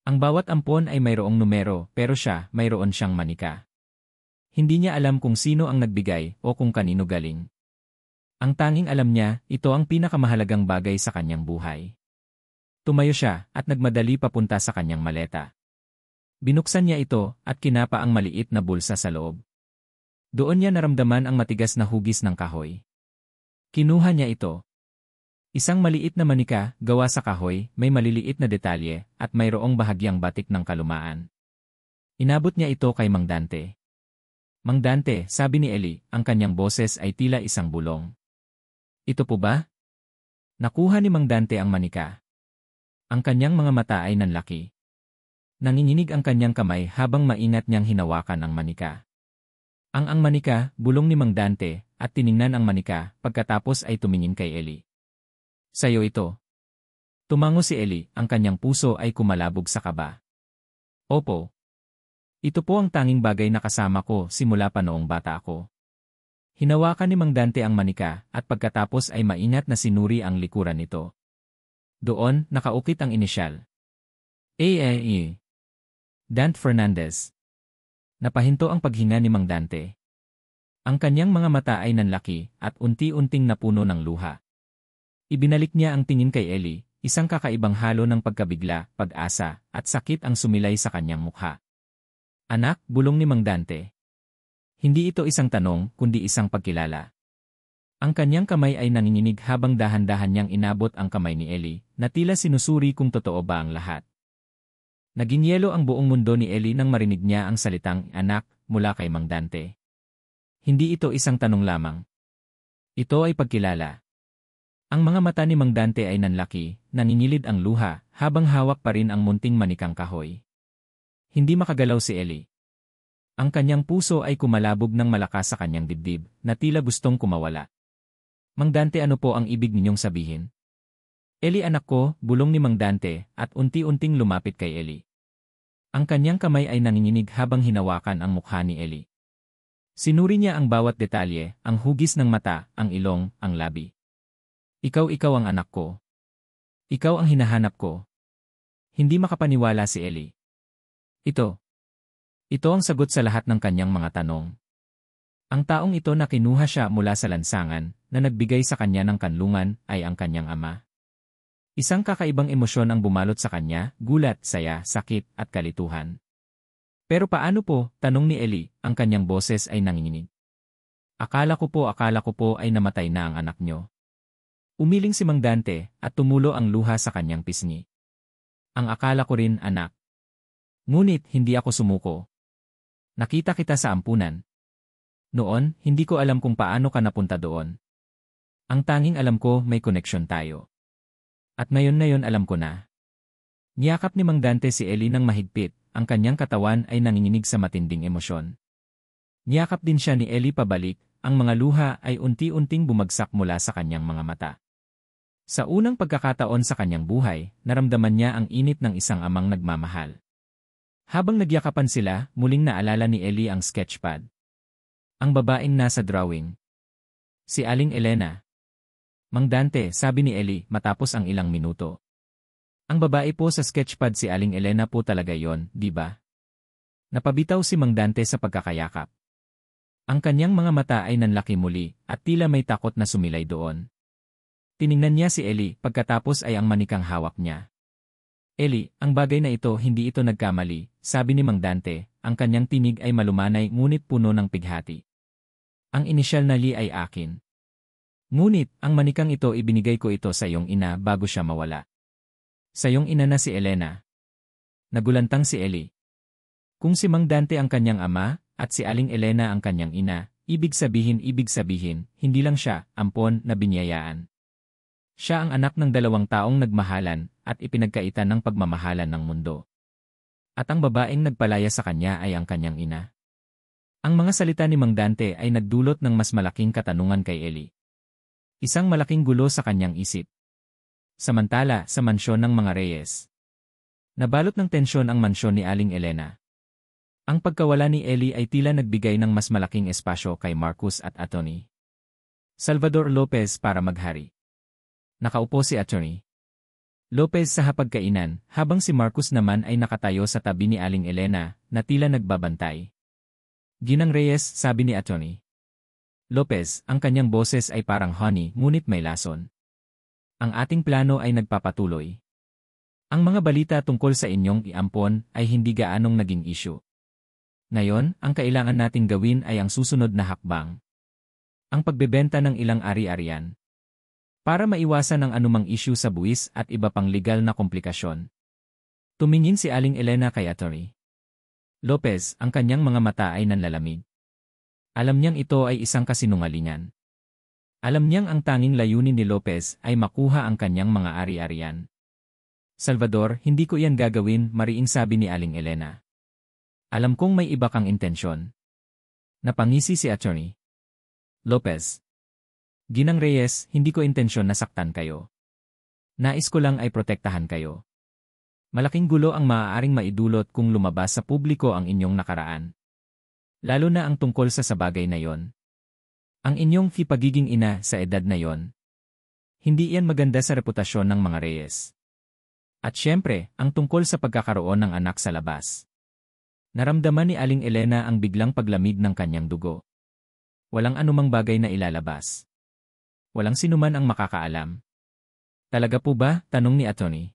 Ang bawat ampon ay mayroong numero pero siya mayroon siyang manika. Hindi niya alam kung sino ang nagbigay o kung kanino galing. Ang tanging alam niya, ito ang pinakamahalagang bagay sa kanyang buhay. Tumayo siya at nagmadali papunta sa kanyang maleta. Binuksan niya ito at kinapa ang maliit na bulsa sa loob. Doon niya naramdaman ang matigas na hugis ng kahoy. Kinuha niya ito. Isang maliit na manika, gawa sa kahoy, may maliliit na detalye, at mayroong bahagyang batik ng kalumaan. Inabot niya ito kay Mang Dante. Mang Dante, sabi ni Ellie, ang kanyang boses ay tila isang bulong. Ito po ba? Nakuha ni Mang Dante ang manika. Ang kanyang mga mata ay nanlaki. Nanginginig ang kanyang kamay habang maingat niyang hinawakan ang manika. Ang manika, bulong ni Mang Dante, at tiningnan ang manika, pagkatapos ay tumingin kay Ellie. Sa'yo ito. Tumango si Ellie, ang kanyang puso ay kumalabog sa kaba. Opo. Ito po ang tanging bagay na kasama ko simula pa noong bata ako. Hinawakan ni Mang Dante ang manika, at pagkatapos ay maingat na sinuri ang likuran nito. Doon, nakaukit ang inisyal. AAE. Dante Fernandez. Napahinto ang paghinga ni Mang Dante. Ang kanyang mga mata ay nanlaki at unti-unting napuno ng luha. Ibinalik niya ang tingin kay Ellie, isang kakaibang halo ng pagkabigla, pag-asa, at sakit ang sumilay sa kanyang mukha. Anak, bulong ni Mang Dante. Hindi ito isang tanong, kundi isang pagkilala. Ang kanyang kamay ay nanginginig habang dahan-dahan niyang inabot ang kamay ni Ellie, na tila sinusuri kung totoo ba ang lahat. Naging yelo ang buong mundo ni Ellie nang marinig niya ang salitang anak mula kay Mang Dante. Hindi ito isang tanong lamang. Ito ay pagkilala. Ang mga mata ni Mang Dante ay nanlaki, nangingilid ang luha, habang hawak pa rin ang munting manikang kahoy. Hindi makagalaw si Ellie. Ang kanyang puso ay kumalabog ng malakas sa kanyang dibdib, na tila gustong kumawala. Mang Dante, ano po ang ibig ninyong sabihin? Ellie, anak ko, bulong ni Mang Dante, at unti-unting lumapit kay Ellie. Ang kanyang kamay ay nanginginig habang hinawakan ang mukha ni Ellie. Sinuri niya ang bawat detalye, ang hugis ng mata, ang ilong, ang labi. Ikaw ang anak ko. Ikaw ang hinahanap ko. Hindi makapaniwala si Ellie. Ito ang sagot sa lahat ng kanyang mga tanong. Ang taong ito na kinuha siya mula sa lansangan, na nagbigay sa kanya ng kanlungan, ay ang kanyang ama. Isang kakaibang emosyon ang bumalot sa kanya, gulat, saya, sakit, at kalituhan. Pero paano po, tanong ni Ellie, ang kanyang boses ay nanginginig. Akala ko po ay namatay na ang anak nyo. Umiling si Mang Dante, at tumulo ang luha sa kanyang pisngi. Ang akala ko rin, anak. Ngunit, hindi ako sumuko. Nakita kita sa ampunan. Noon, hindi ko alam kung paano ka napunta doon. Ang tanging alam ko, may koneksyon tayo. At ngayon alam ko na. Niyakap ni Mang Dante si Ellie ng mahigpit, ang kanyang katawan ay nanginginig sa matinding emosyon. Niyakap din siya ni Ellie pabalik, ang mga luha ay unti-unting bumagsak mula sa kanyang mga mata. Sa unang pagkakataon sa kanyang buhay, naramdaman niya ang init ng isang amang nagmamahal. Habang nagyakapan sila, muling naalala ni Ellie ang sketchpad. Ang babaeng nasa drawing. Si Aling Elena. Mang Dante, sabi ni Ellie matapos ang ilang minuto. Ang babae po sa sketchpad, si Aling Elena po talaga yon, di ba? Napabitaw si Mang Dante sa pagkakayakap. Ang kanyang mga mata ay nanlaki muli, at tila may takot na sumilay doon. Tiningnan niya si Ellie, pagkatapos ay ang manikang hawak niya. Ellie, ang bagay na ito, hindi ito nagkamali, sabi ni Mang Dante, ang kanyang tinig ay malumanay ngunit puno ng pighati. Ang inisyal na Lee ay akin. Ngunit, ang manikang ito, ibinigay ko ito sa iyong ina bago siya mawala. Sa iyong ina na si Elena. Nagulantang si Ellie. Kung si Mang Dante ang kanyang ama, at si Aling Elena ang kanyang ina, ibig sabihin, hindi lang siya, ampon, na binyayaan. Siya ang anak ng 2 taong nagmahalan, at ipinagkaitan ng pagmamahalan ng mundo. At ang babaeng nagpalaya sa kanya ay ang kanyang ina. Ang mga salita ni Mang Dante ay nagdulot ng mas malaking katanungan kay Ellie. Isang malaking gulo sa kanyang isip. Samantala, sa mansyon ng mga Reyes. Nabalot ng tensyon ang mansyon ni Aling Elena. Ang pagkawala ni Ellie ay tila nagbigay ng mas malaking espasyo kay Marcus at Atty. Salvador Lopez para maghari. Nakaupo si Atty. Lopez sa hapagkainan, habang si Marcus naman ay nakatayo sa tabi ni Aling Elena, na tila nagbabantay. Ginang Reyes, sabi ni Atty. Lopez, ang kanyang boses ay parang honey ngunit may lason. Ang ating plano ay nagpapatuloy. Ang mga balita tungkol sa inyong iampon ay hindi gaanong naging issue. Ngayon, ang kailangan nating gawin ay ang susunod na hakbang. Ang pagbebenta ng ilang ari-arian. Para maiwasan ang anumang issue sa buwis at iba pang legal na komplikasyon. Tumingin si Aling Elena kay Atty. Lopez, ang kanyang mga mata ay nanlalamig. Alam niyang ito ay isang kasinungalingan. Alam niyang ang tanging layunin ni Lopez ay makuha ang kanyang mga ari-arian. Salvador, hindi ko iyan gagawin, mariing sabi ni Aling Elena. Alam kong may iba kang intensyon. Napangisi si Atty. Lopez. Ginang Reyes, hindi ko intensyon na saktan kayo. Nais ko lang ay protektahan kayo. Malaking gulo ang maaaring maidulot kung lumabas sa publiko ang inyong nakaraan. Lalo na ang tungkol sa bagay na yon. Ang inyong pagiging ina sa edad na yon. Hindi iyan maganda sa reputasyon ng mga Reyes. At syempre, ang tungkol sa pagkakaroon ng anak sa labas. Naramdaman ni Aling Elena ang biglang paglamig ng kanyang dugo. Walang anumang bagay na ilalabas. Walang sinuman ang makakaalam. Talaga po ba? Tanong ni Atty.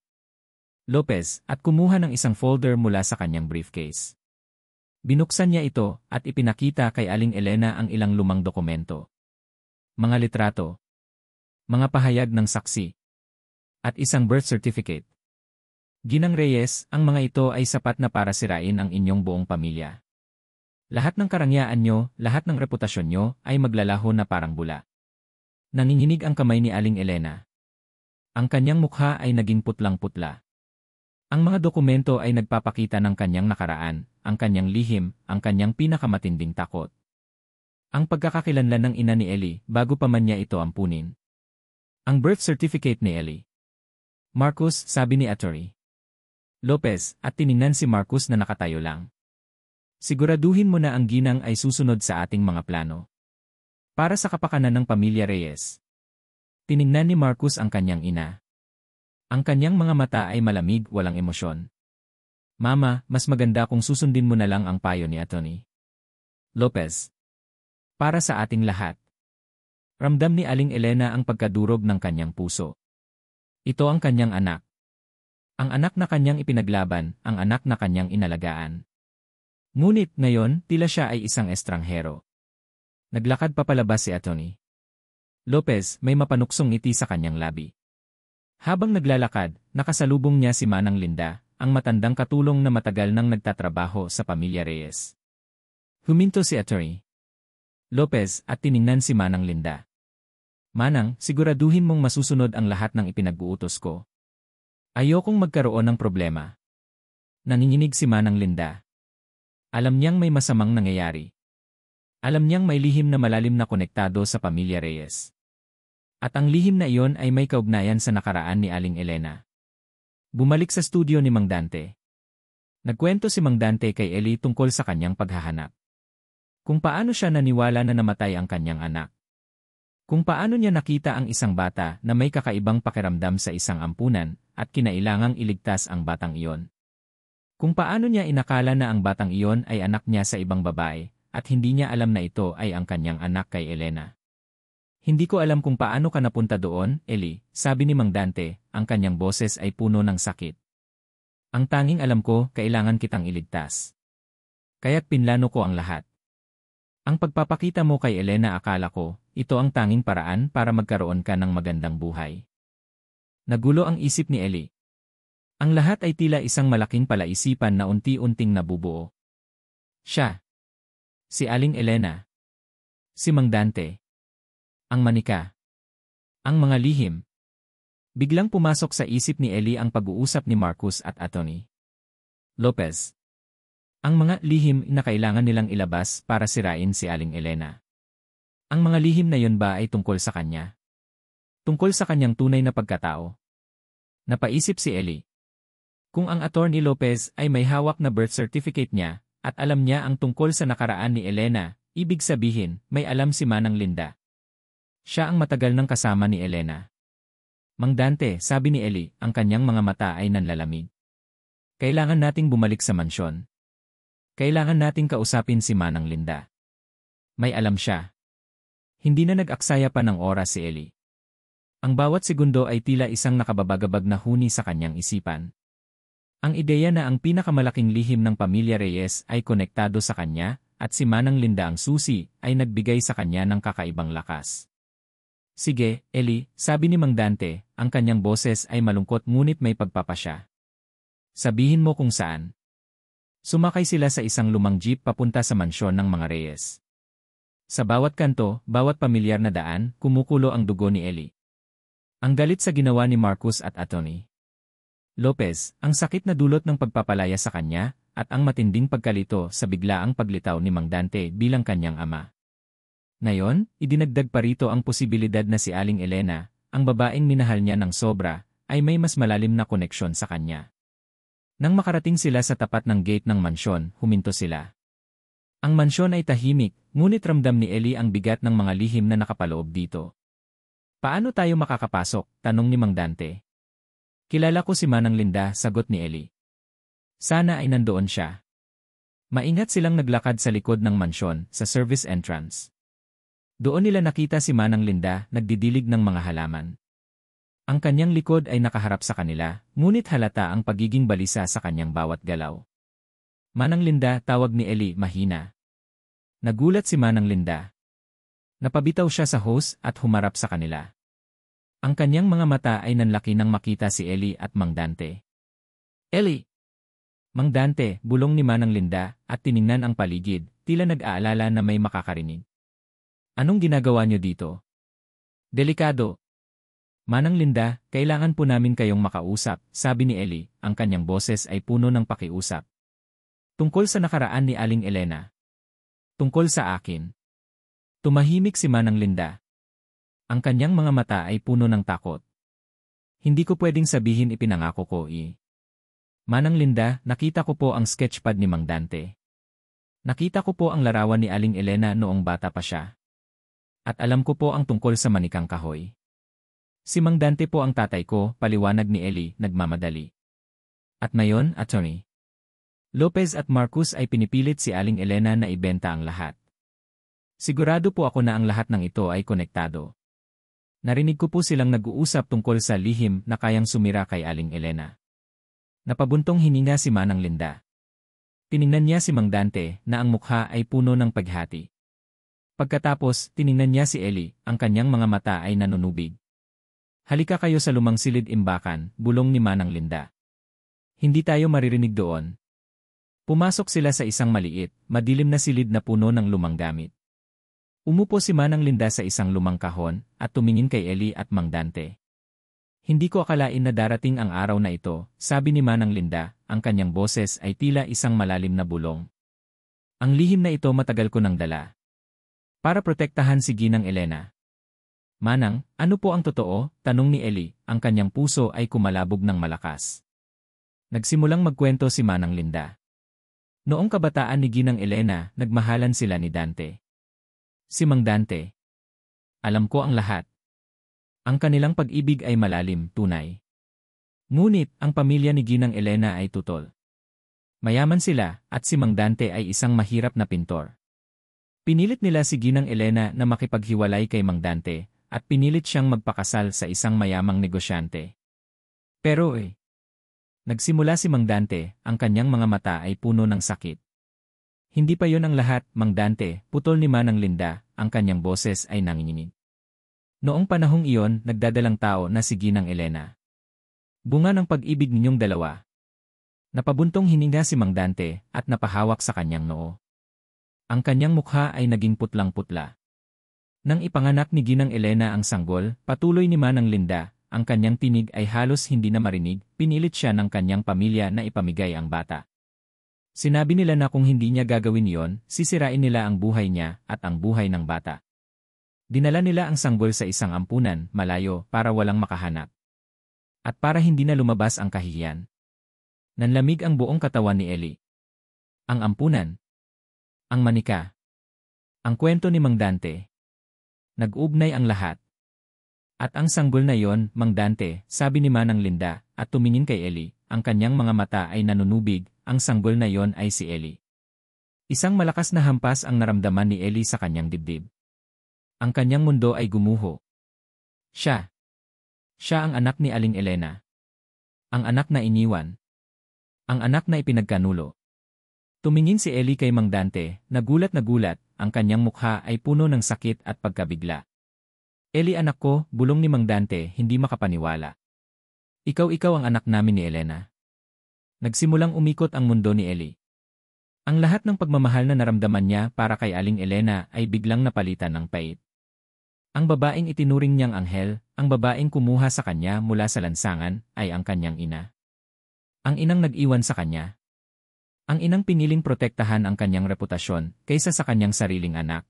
Lopez at kumuha ng isang folder mula sa kanyang briefcase. Binuksan niya ito at ipinakita kay Aling Elena ang ilang lumang dokumento. Mga litrato. Mga pahayag ng saksi. At isang birth certificate. Ginang Reyes, ang mga ito ay sapat na para sirain ang inyong buong pamilya. Lahat ng karangyaan nyo, lahat ng reputasyon nyo ay maglalaho na parang bula. Nanginginig ang kamay ni Aling Elena. Ang kanyang mukha ay naging putlang-putla. Ang mga dokumento ay nagpapakita ng kanyang nakaraan, ang kanyang lihim, ang kanyang pinakamatinding takot. Ang pagkakakilanlan ng ina ni Ellie bago pa man niya ito ampunin. Ang birth certificate ni Ellie. Marcus, sabi ni Atty. Lopez, at tiningnan si Marcus na nakatayo lang. Siguraduhin mo na ang ginang ay susunod sa ating mga plano. Para sa kapakanan ng pamilya Reyes. Tiningnan ni Marcus ang kanyang ina. Ang kanyang mga mata ay malamig, walang emosyon. Mama, mas maganda kung susundin mo na lang ang payo ni Atty. Lopez. Para sa ating lahat. Ramdam ni Aling Elena ang pagkadurog ng kanyang puso. Ito ang kanyang anak. Ang anak na kanyang ipinaglaban, ang anak na kanyang inalagaan. Ngunit ngayon, tila siya ay isang estranghero. Naglakad papalabas si Atty. Lopez, may mapanuksong ngiti sa kanyang labi. Habang naglalakad, nakasalubong niya si Manang Linda, ang matandang katulong na matagal nang nagtatrabaho sa pamilya Reyes. Huminto si Atty. Lopez at tiningnan si Manang Linda. Manang, siguraduhin mong masusunod ang lahat ng ipinag-uutos ko. Ayokong magkaroon ng problema. Nanginginig si Manang Linda. Alam niyang may masamang nangyayari. Alam niyang may lihim na malalim na konektado sa pamilya Reyes. At ang lihim na iyon ay may kaugnayan sa nakaraan ni Aling Elena. Bumalik sa studio ni Mang Dante. Nagkwento si Mang Dante kay Ellie tungkol sa kanyang paghahanap. Kung paano siya naniwala na namatay ang kanyang anak. Kung paano niya nakita ang isang bata na may kakaibang pakiramdam sa isang ampunan at kinailangang iligtas ang batang iyon. Kung paano niya inakala na ang batang iyon ay anak niya sa ibang babae at hindi niya alam na ito ay ang kanyang anak kay Elena. Hindi ko alam kung paano ka napunta doon, Ellie, sabi ni Mang Dante, ang kanyang boses ay puno ng sakit. Ang tanging alam ko, kailangan kitang iligtas. Kaya't pinlano ko ang lahat. Ang pagpapakita mo kay Elena akala ko, ito ang tanging paraan para magkaroon ka ng magandang buhay. Nagulo ang isip ni Ellie. Ang lahat ay tila isang malaking palaisipan na unti-unting nabubuo. Siya. Si Aling Elena. Si Mang Dante. Ang manika. Ang mga lihim. Biglang pumasok sa isip ni Ellie ang pag-uusap ni Marcus at Atty. Lopez. Ang mga lihim na kailangan nilang ilabas para sirain si Aling Elena. Ang mga lihim na yon ba ay tungkol sa kanya? Tungkol sa kanyang tunay na pagkatao? Napaisip si Ellie. Kung ang Atty. Lopez ay may hawak na birth certificate niya at alam niya ang tungkol sa nakaraan ni Elena, ibig sabihin may alam si Manang Linda. Siya ang matagal ng kasama ni Elena. Mang Dante, sabi ni Ellie, ang kanyang mga mata ay nanlalamig. Kailangan nating bumalik sa mansyon. Kailangan nating kausapin si Manang Linda. May alam siya. Hindi na nag-aksaya pa ng oras si Ellie. Ang bawat segundo ay tila isang nakababagabag na huni sa kanyang isipan. Ang ideya na ang pinakamalaking lihim ng pamilya Reyes ay konektado sa kanya, at si Manang Linda ang susi, ay nagbigay sa kanya ng kakaibang lakas. Sige, Ellie, sabi ni Mang Dante, ang kanyang boses ay malungkot ngunit may pagpapasya. Sabihin mo kung saan. Sumakay sila sa isang lumang jeep papunta sa mansyon ng mga Reyes. Sa bawat kanto, bawat pamilyar na daan, kumukulo ang dugo ni Ellie. Ang galit sa ginawa ni Marcus at Anthony Lopez, ang sakit na dulot ng pagpapalaya sa kanya, at ang matinding pagkalito sa biglaang paglitaw ni Mang Dante bilang kanyang ama. Ngayon, idinagdag pa rito ang posibilidad na si Aling Elena, ang babaeng minahal niya ng sobra, ay may mas malalim na koneksyon sa kanya. Nang makarating sila sa tapat ng gate ng mansyon, huminto sila. Ang mansyon ay tahimik, ngunit ramdam ni Ellie ang bigat ng mga lihim na nakapaloob dito. Paano tayo makakapasok? Tanong ni Mang Dante. Kilala ko si Manang Linda, sagot ni Ellie. Sana ay nandoon siya. Maingat silang naglakad sa likod ng mansyon, sa service entrance. Doon nila nakita si Manang Linda, nagdidilig ng mga halaman. Ang kanyang likod ay nakaharap sa kanila, ngunit halata ang pagiging balisa sa kanyang bawat galaw. Manang Linda, tawag ni Ellie, mahina. Nagulat si Manang Linda. Napabitaw siya sa host at humarap sa kanila. Ang kanyang mga mata ay nanlaki nang makita si Ellie at Mang Dante. Ellie! Mang Dante, bulong ni Manang Linda, at tiningnan ang paligid, tila nag-aalala na may makakarinig. Anong ginagawa niyo dito? Delikado. Manang Linda, kailangan po namin kayong makausap, sabi ni Ellie, ang kanyang boses ay puno ng pakiusap. Tungkol sa nakaraan ni Aling Elena. Tungkol sa akin. Tumahimik si Manang Linda. Ang kanyang mga mata ay puno ng takot. Hindi ko pwedeng sabihin ipinangako ko Manang Linda, nakita ko po ang sketchpad ni Mang Dante. Nakita ko po ang larawan ni Aling Elena noong bata pa siya. At alam ko po ang tungkol sa manikang kahoy. Si Mang Dante po ang tatay ko, paliwanag ni Ellie, nagmamadali. At ngayon, Attorney Lopez at Marcus ay pinipilit si Aling Elena na ibenta ang lahat. Sigurado po ako na ang lahat ng ito ay konektado. Narinig ko po silang nag-uusap tungkol sa lihim na kayang sumira kay Aling Elena. Napabuntong hininga si Manang Linda. Tiningnan niya si Mang Dante na ang mukha ay puno ng paghati. Pagkatapos, tiningnan niya si Ellie, ang kanyang mga mata ay nanunubig. Halika kayo sa lumang silid-imbakan, bulong ni Manang Linda. Hindi tayo maririnig doon. Pumasok sila sa isang maliit, madilim na silid na puno ng lumang gamit. Umupo si Manang Linda sa isang lumang kahon at tumingin kay Ellie at Mang Dante. Hindi ko akalain na darating ang araw na ito, sabi ni Manang Linda, ang kanyang boses ay tila isang malalim na bulong. Ang lihim na ito matagal ko nang dala. Para protektahan si Ginang Elena. Manang, ano po ang totoo? Tanong ni Ellie, ang kanyang puso ay kumalabog ng malakas. Nagsimulang magkwento si Manang Linda. Noong kabataan ni Ginang Elena, nagmahalan sila ni Dante. Si Mang Dante. Alam ko ang lahat. Ang kanilang pag-ibig ay malalim, tunay. Ngunit, ang pamilya ni Ginang Elena ay tutol. Mayaman sila, at si Mang Dante ay isang mahirap na pintor. Pinilit nila si Ginang Elena na makipaghiwalay kay Mang Dante, at pinilit siyang magpakasal sa isang mayamang negosyante. Pero nagsimula si Mang Dante, ang kanyang mga mata ay puno ng sakit. Hindi pa yon ang lahat, Mang Dante, putol ni Manang Linda, ang kanyang boses ay nanginginig. Noong panahong iyon, nagdadalang tao na si Ginang Elena. Bunga ng pag-ibig ninyong dalawa. Napabuntong hininga si Mang Dante at napahawak sa kanyang noo. Ang kanyang mukha ay naging putlang-putla. Nang ipanganak ni Ginang Elena ang sanggol, patuloy ni Manang Linda, ang kanyang tinig ay halos hindi na marinig, pinilit siya ng kanyang pamilya na ipamigay ang bata. Sinabi nila na kung hindi niya gagawin iyon, sisirain nila ang buhay niya at ang buhay ng bata. Dinala nila ang sanggol sa isang ampunan, malayo, para walang makahanap. At para hindi na lumabas ang kahihiyan. Nanlamig ang buong katawan ni Ellie. Ang ampunan. Ang manika. Ang kwento ni Mang Dante. Nag-ugnay ang lahat. At ang sanggol na yon, Mang Dante, sabi ni Manang Linda, at tumingin kay Ellie, ang kanyang mga mata ay nanunubig, ang sanggol na yon ay si Ellie. Isang malakas na hampas ang naramdaman ni Ellie sa kanyang dibdib. Ang kanyang mundo ay gumuho. Siya ang anak ni Aling Elena. Ang anak na iniwan. Ang anak na ipinagkanulo. Tumingin si Ellie kay Mang Dante, nagulat na gulat, ang kanyang mukha ay puno ng sakit at pagkabigla. Ellie anak ko, bulong ni Mang Dante, hindi makapaniwala. Ikaw ang anak namin ni Elena. Nagsimulang umikot ang mundo ni Ellie. Ang lahat ng pagmamahal na naramdaman niya para kay Aling Elena ay biglang napalitan ng pait. Ang babaeng itinuring niyang anghel, ang babaeng kumuha sa kanya mula sa lansangan, ay ang kanyang ina. Ang inang nag-iwan sa kanya. Ang inang piniling protektahan ang kanyang reputasyon kaysa sa kanyang sariling anak.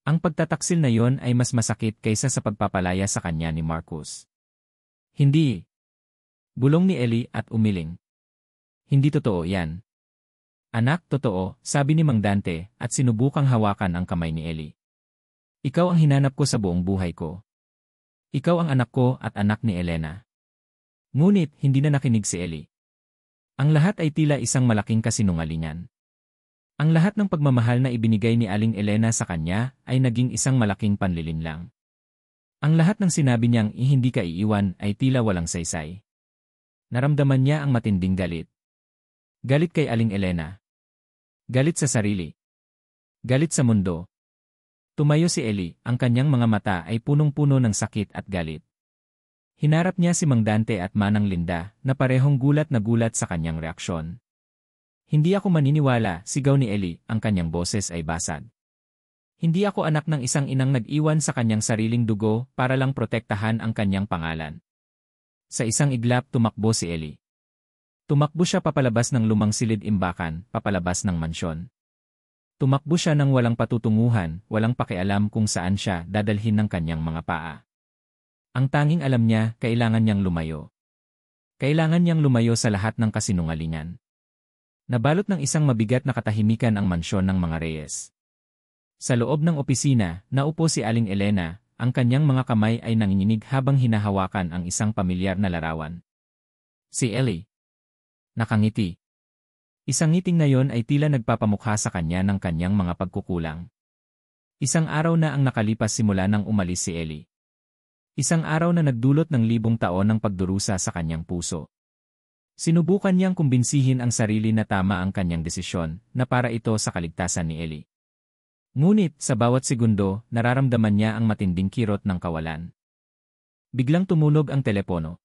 Ang pagtataksil na yon ay mas masakit kaysa sa pagpapalaya sa kanya ni Marcus. Hindi. Bulong ni Ellie at umiling. Hindi totoo yan. Anak, totoo, sabi ni Mang Dante at sinubukang hawakan ang kamay ni Ellie. Ikaw ang hinanap ko sa buong buhay ko. Ikaw ang anak ko at anak ni Elena. Ngunit, hindi na nakinig si Ellie. Ang lahat ay tila isang malaking kasinungalingan. Ang lahat ng pagmamahal na ibinigay ni Aling Elena sa kanya ay naging isang malaking panlilinlang. Ang lahat ng sinabi niyang hindi ka iiwan ay tila walang saysay. Naramdaman niya ang matinding galit. Galit kay Aling Elena. Galit sa sarili. Galit sa mundo. Tumayo si Ellie, ang kanyang mga mata ay punong-puno ng sakit at galit. Hinarap niya si Mang Dante at Manang Linda na parehong gulat na gulat sa kanyang reaksyon. Hindi ako maniniwala, sigaw ni Ellie, ang kanyang boses ay basag. Hindi ako anak ng isang inang nag-iwan sa kanyang sariling dugo para lang protektahan ang kanyang pangalan. Sa isang iglap tumakbo si Ellie. Tumakbo siya papalabas ng lumang silid-imbakan, papalabas ng mansyon. Tumakbo siya ng walang patutunguhan, walang pakialam kung saan siya dadalhin ng kanyang mga paa. Ang tanging alam niya, kailangan niyang lumayo. Kailangan niyang lumayo sa lahat ng kasinungalingan. Nabalot ng isang mabigat na katahimikan ang mansyon ng mga Reyes. Sa loob ng opisina, naupo si Aling Elena, ang kanyang mga kamay ay nanginginig habang hinahawakan ang isang pamilyar na larawan. Si Ellie. Nakangiti. Isang ngiting na yon ay tila nagpapamukha sa kanya ng kanyang mga pagkukulang. Isang araw na ang nakalipas simula nang umalis si Ellie. Isang araw na nagdulot ng libong taon ng pagdurusa sa kanyang puso. Sinubukan niyang kumbinsihin ang sarili na tama ang kanyang desisyon na para ito sa kaligtasan ni Ellie. Ngunit sa bawat segundo, nararamdaman niya ang matinding kirot ng kawalan. Biglang tumunog ang telepono.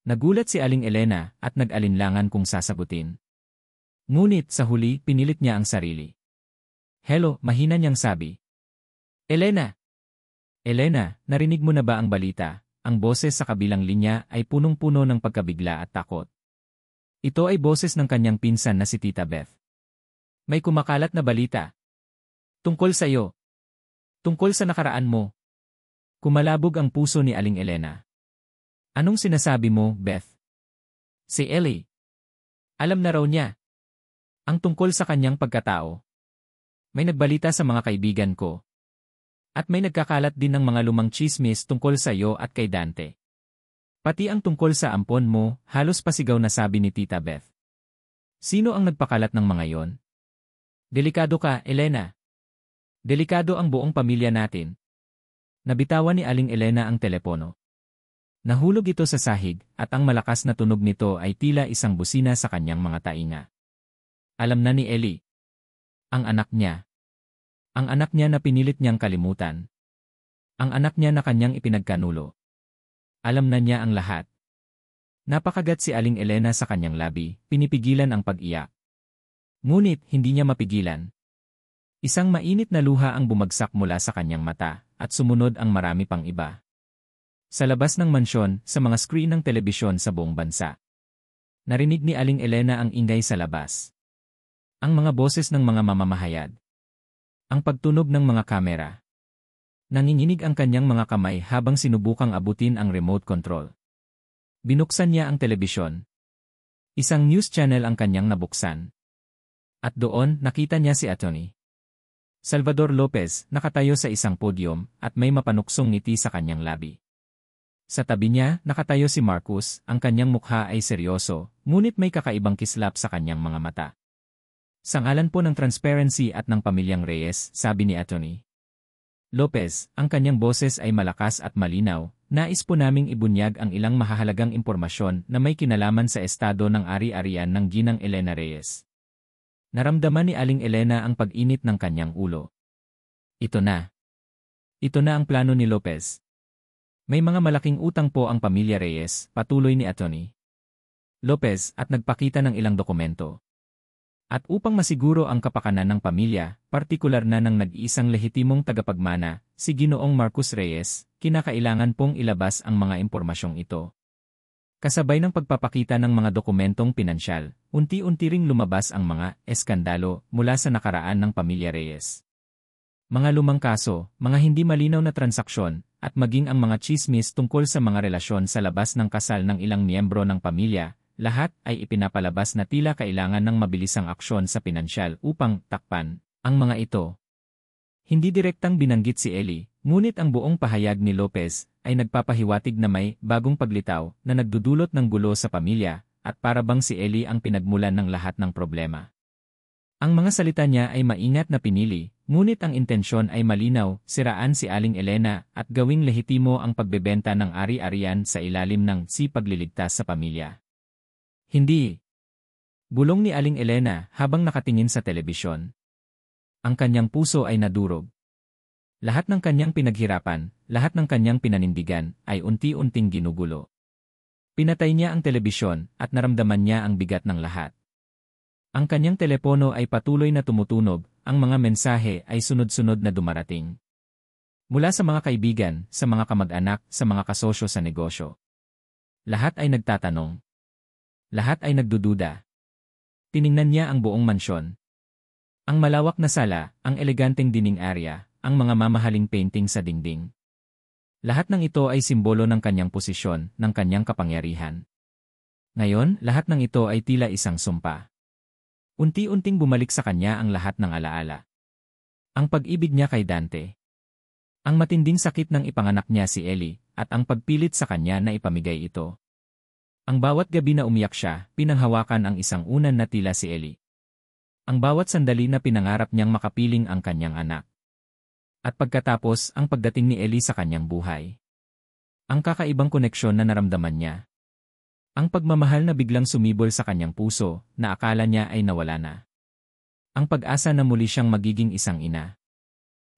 Nagulat si Aling Elena at nag-alinlangan kung sasagutin. Ngunit sa huli, pinilit niya ang sarili. Hello, mahina niyang sabi. Elena! Elena, narinig mo na ba ang balita? Ang boses sa kabilang linya ay punong-puno ng pagkabigla at takot. Ito ay boses ng kanyang pinsan na si Tita Beth. May kumakalat na balita. Tungkol sa iyo. Tungkol sa nakaraan mo. Kumalabog ang puso ni Aling Elena. Anong sinasabi mo, Beth? Si Ellie. Alam na raw niya. Ang tungkol sa kanyang pagkatao. May nagbalita sa mga kaibigan ko. At may nagkakalat din ng mga lumang chismis tungkol sa iyo at kay Dante. Pati ang tungkol sa ampon mo, halos pasigaw na sabi ni Tita Beth. Sino ang nagpakalat ng mga yon? Delikado ka, Elena. Delikado ang buong pamilya natin. Nabitawan ni Aling Elena ang telepono. Nahulog ito sa sahig at ang malakas na tunog nito ay tila isang busina sa kanyang mga tainga. Alam na ni Ellie. Ang anak niya. Ang anak niya na pinilit niyang kalimutan. Ang anak niya na kanyang ipinagkanulo. Alam na niya ang lahat. Napakagat si Aling Elena sa kanyang labi, pinipigilan ang pag-iyak. Ngunit hindi niya mapigilan. Isang mainit na luha ang bumagsak mula sa kanyang mata at sumunod ang marami pang iba. Sa labas ng mansyon, sa mga screen ng telebisyon sa buong bansa. Narinig ni Aling Elena ang ingay sa labas. Ang mga boses ng mga mamamahayag. Ang pagtunog ng mga kamera. Nanginginig ang kanyang mga kamay habang sinubukang abutin ang remote control. Binuksan niya ang telebisyon. Isang news channel ang kanyang nabuksan. At doon, nakita niya si Atty. Salvador Lopez, nakatayo sa isang podium at may mapanuksong ngiti sa kanyang labi. Sa tabi niya, nakatayo si Marcus, ang kanyang mukha ay seryoso, ngunit may kakaibang kislap sa kanyang mga mata. Sa ngalan po ng transparency at ng pamilyang Reyes, sabi ni Atty. Lopez, ang kanyang boses ay malakas at malinaw, nais po naming ibunyag ang ilang mahahalagang impormasyon na may kinalaman sa estado ng ari-arian ng Ginang Elena Reyes. Naramdaman ni Aling Elena ang pag-init ng kanyang ulo. Ito na. Ito na ang plano ni Lopez. May mga malaking utang po ang pamilya Reyes, patuloy ni Atty. Lopez at nagpakita ng ilang dokumento. At upang masiguro ang kapakanan ng pamilya, partikular na ng nag-iisang lehitimong tagapagmana, si Ginoong Marcos Reyes, kinakailangan pong ilabas ang mga impormasyong ito. Kasabay ng pagpapakita ng mga dokumentong pinansyal, unti-unti ring lumabas ang mga eskandalo mula sa nakaraan ng pamilya Reyes. Mga lumang kaso, mga hindi malinaw na transaksyon, at maging ang mga tsismis tungkol sa mga relasyon sa labas ng kasal ng ilang miyembro ng pamilya, lahat ay ipinapalabas na tila kailangan ng mabilisang aksyon sa pinansyal upang takpan ang mga ito. Hindi direktang binanggit si Ellie, ngunit ang buong pahayag ni Lopez ay nagpapahiwatig na may bagong paglitaw na nagdudulot ng gulo sa pamilya at para bang si Ellie ang pinagmulan ng lahat ng problema. Ang mga salita niya ay maingat na pinili, ngunit ang intensyon ay malinaw, siraan si Aling Elena at gawing lehitimo ang pagbebenta ng ari-arian sa ilalim ng pagliligtas sa pamilya. Hindi. Bulong ni Aling Elena habang nakatingin sa telebisyon. Ang kanyang puso ay nadurog. Lahat ng kanyang pinaghirapan, lahat ng kanyang pinanindigan ay unti-unting ginugulo. Pinatay niya ang telebisyon at naramdaman niya ang bigat ng lahat. Ang kanyang telepono ay patuloy na tumutunog, ang mga mensahe ay sunod-sunod na dumarating. Mula sa mga kaibigan, sa mga kamag-anak, sa mga kasosyo sa negosyo. Lahat ay nagtatanong. Lahat ay nagdududa. Tiningnan niya ang buong mansyon. Ang malawak na sala, ang eleganteng dining area, ang mga mamahaling painting sa dingding. Lahat ng ito ay simbolo ng kanyang posisyon, ng kanyang kapangyarihan. Ngayon, lahat ng ito ay tila isang sumpa. Unti-unting bumalik sa kanya ang lahat ng alaala. Ang pag-ibig niya kay Dante. Ang matinding sakit ng ipanganak niya si Ellie, at ang pagpilit sa kanya na ipamigay ito. Ang bawat gabi na umiyak siya, pinanghawakan ang isang unan na tila si Ellie. Ang bawat sandali na pinangarap niyang makapiling ang kanyang anak. At pagkatapos, ang pagdating ni Ellie sa kanyang buhay. Ang kakaibang koneksyon na naramdaman niya. Ang pagmamahal na biglang sumibol sa kanyang puso, na akala niya ay nawala na. Ang pag-asa na muli siyang magiging isang ina.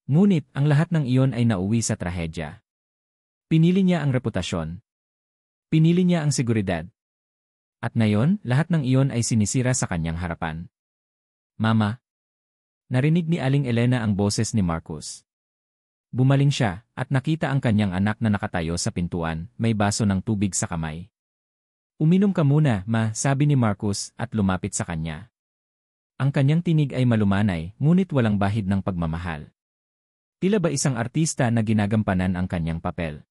Ngunit, ang lahat ng iyon ay nauwi sa trahedya. Pinili niya ang reputasyon. Pinili niya ang seguridad. At ngayon, lahat ng iyon ay sinisira sa kanyang harapan. Mama. Narinig ni Aling Elena ang boses ni Marcos. Bumaling siya, at nakita ang kanyang anak na nakatayo sa pintuan, may baso ng tubig sa kamay. Uminom ka muna, ma, sabi ni Marcos, at lumapit sa kanya. Ang kanyang tinig ay malumanay, ngunit walang bahid ng pagmamahal. Tila ba isang artista na ginagampanan ang kanyang papel.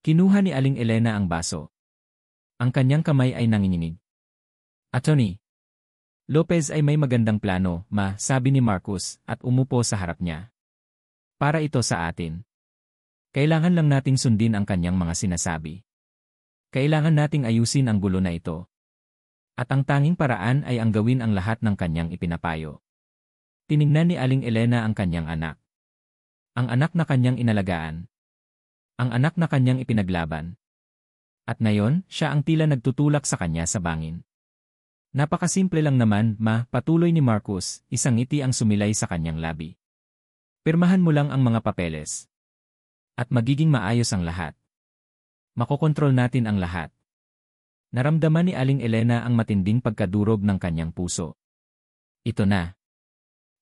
Kinuha ni Aling Elena ang baso. Ang kanyang kamay ay nanginginig. Atty. Lopez ay may magandang plano, ma, sabi ni Marcos, at umupo sa harap niya. Para ito sa atin. Kailangan lang nating sundin ang kanyang mga sinasabi. Kailangan nating ayusin ang gulo na ito. At ang tanging paraan ay ang gawin ang lahat ng kanyang ipinapayo. Tiningnan ni Aling Elena ang kanyang anak. Ang anak na kanyang inalagaan. Ang anak na kanyang ipinaglaban. At ngayon, siya ang tila nagtutulak sa kanya sa bangin. Napakasimple lang naman, ma, patuloy ni Marcos, isang ngiti ang sumilay sa kanyang labi. Pirmahan mo lang ang mga papeles. At magiging maayos ang lahat. Makokontrol natin ang lahat. Naramdaman ni Aling Elena ang matinding pagkadurog ng kanyang puso. Ito na.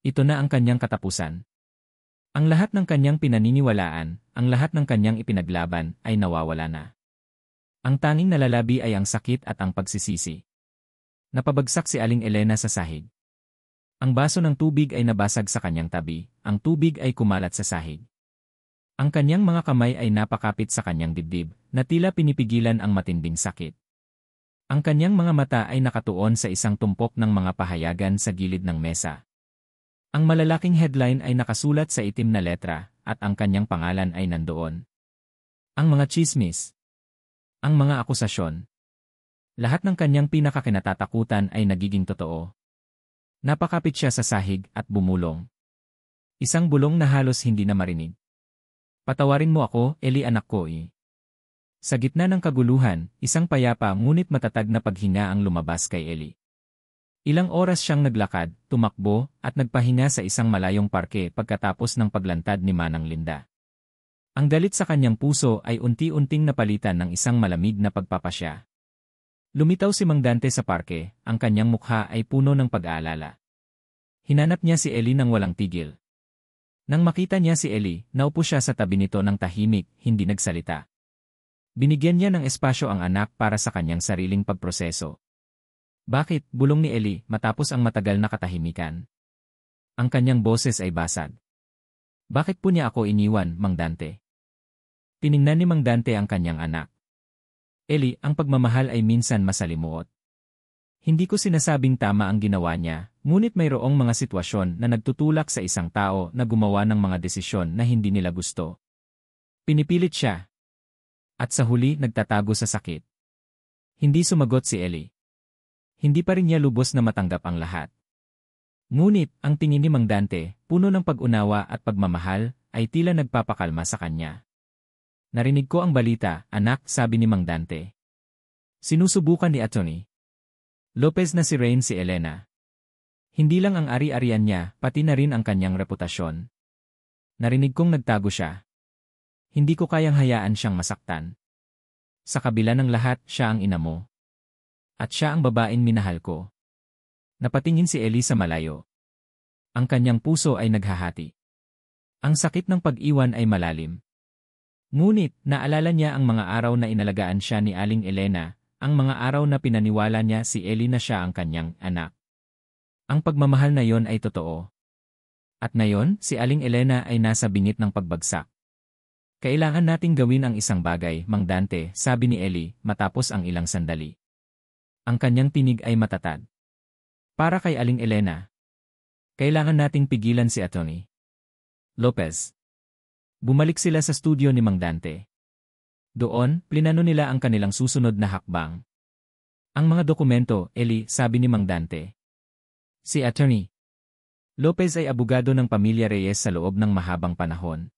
Ito na ang kanyang katapusan. Ang lahat ng kanyang pinaniniwalaan, ang lahat ng kanyang ipinaglaban, ay nawawala na. Ang tanging nalalabi ay ang sakit at ang pagsisisi. Napabagsak si Aling Elena sa sahig. Ang baso ng tubig ay nabasag sa kanyang tabi, ang tubig ay kumalat sa sahig. Ang kanyang mga kamay ay napakapit sa kanyang dibdib, na tila pinipigilan ang matinding sakit. Ang kanyang mga mata ay nakatuon sa isang tumpok ng mga pahayagan sa gilid ng mesa. Ang malalaking headline ay nakasulat sa itim na letra, at ang kanyang pangalan ay nandoon. Ang mga tsismis. Ang mga akusasyon. Lahat ng kanyang pinakakinatatakutan ay nagiging totoo. Napakapit siya sa sahig at bumulong. Isang bulong na halos hindi na marinig. Patawarin mo ako, Ellie anak ko . Sa gitna ng kaguluhan, isang payapa ngunit matatag na paghinga ang lumabas kay Ellie. Ilang oras siyang naglakad, tumakbo, at nagpahinga sa isang malayong parke pagkatapos ng paglantad ni Manang Linda. Ang galit sa kanyang puso ay unti-unting napalitan ng isang malamig na pagpapasya. Lumitaw si Mang Dante sa parke, ang kanyang mukha ay puno ng pag-aalala. Hinanap niya si Ellie nang walang tigil. Nang makita niya si Ellie, naupo siya sa tabi nito ng tahimik, hindi nagsalita. Binigyan niya ng espasyo ang anak para sa kanyang sariling pagproseso. Bakit? Bulong ni Ellie matapos ang matagal na katahimikan. Ang kanyang boses ay basag. Bakit po niya ako iniwan, Mang Dante? Tiningnan ni Mang Dante ang kanyang anak. Ellie, ang pagmamahal ay minsan masalimuot. Hindi ko sinasabing tama ang ginawa niya, ngunit mayroong mga sitwasyon na nagtutulak sa isang tao na gumawa ng mga desisyon na hindi nila gusto. Pinipilit siya. At sa huli nagtatago sa sakit. Hindi sumagot si Ellie. Hindi pa rin niya lubos na matanggap ang lahat. Ngunit, ang tingin ni Mang Dante, puno ng pag-unawa at pagmamahal, ay tila nagpapakalma sa kanya. Narinig ko ang balita, anak, sabi ni Mang Dante. Sinusubukan ni Atty. Lopez na si Rain si Elena. Hindi lang ang ari-arian niya, pati na rin ang kanyang reputasyon. Narinig kong nagtago siya. Hindi ko kayang hayaan siyang masaktan. Sa kabila ng lahat, siya ang ina mo. At siya ang babaeng minahal ko. Napatingin si Ellie sa malayo. Ang kanyang puso ay naghahati. Ang sakit ng pag-iwan ay malalim. Ngunit, naalala niya ang mga araw na inalagaan siya ni Aling Elena, ang mga araw na pinaniwala niya si Ellie na siya ang kanyang anak. Ang pagmamahal na yon ay totoo. At ngayon, si Aling Elena ay nasa bingit ng pagbagsak. Kailangan nating gawin ang isang bagay, Mang Dante, sabi ni Ellie, matapos ang ilang sandali. Ang kanyang tinig ay matatag. Para kay Aling Elena. Kailangan nating pigilan si Atty. Lopez. Bumalik sila sa studio ni Mang Dante. Doon, plinano nila ang kanilang susunod na hakbang. Ang mga dokumento, Ellie, sabi ni Mang Dante. Si Atty. Lopez ay abogado ng pamilya Reyes sa loob ng mahabang panahon.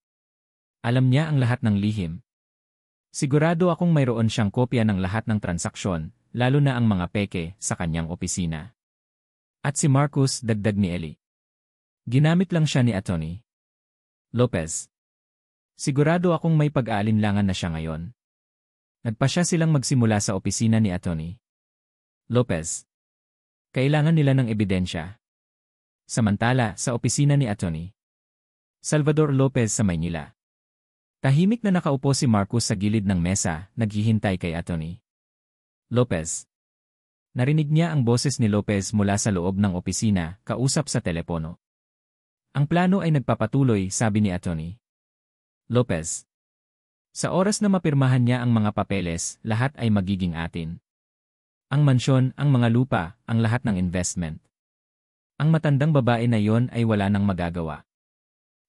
Alam niya ang lahat ng lihim. Sigurado akong mayroon siyang kopya ng lahat ng transaksyon, lalo na ang mga peke, sa kanyang opisina. At si Marcus, dagdag ni Ellie. Ginamit lang siya ni Atty. Lopez. Sigurado akong may pag-aalinlangan na siya ngayon. Nagpasya silang magsimula sa opisina ni Atty. Lopez. Kailangan nila ng ebidensya. Samantala, sa opisina ni Atty. Salvador Lopez sa Maynila. Tahimik na nakaupo si Marcus sa gilid ng mesa, naghihintay kay Atty. Lopez. Narinig niya ang boses ni Lopez mula sa loob ng opisina, kausap sa telepono. Ang plano ay nagpapatuloy, sabi ni Atty. Lopez. Sa oras na mapirmahan niya ang mga papeles, lahat ay magiging atin. Ang mansyon, ang mga lupa, ang lahat ng investment. Ang matandang babae na yon ay wala nang magagawa.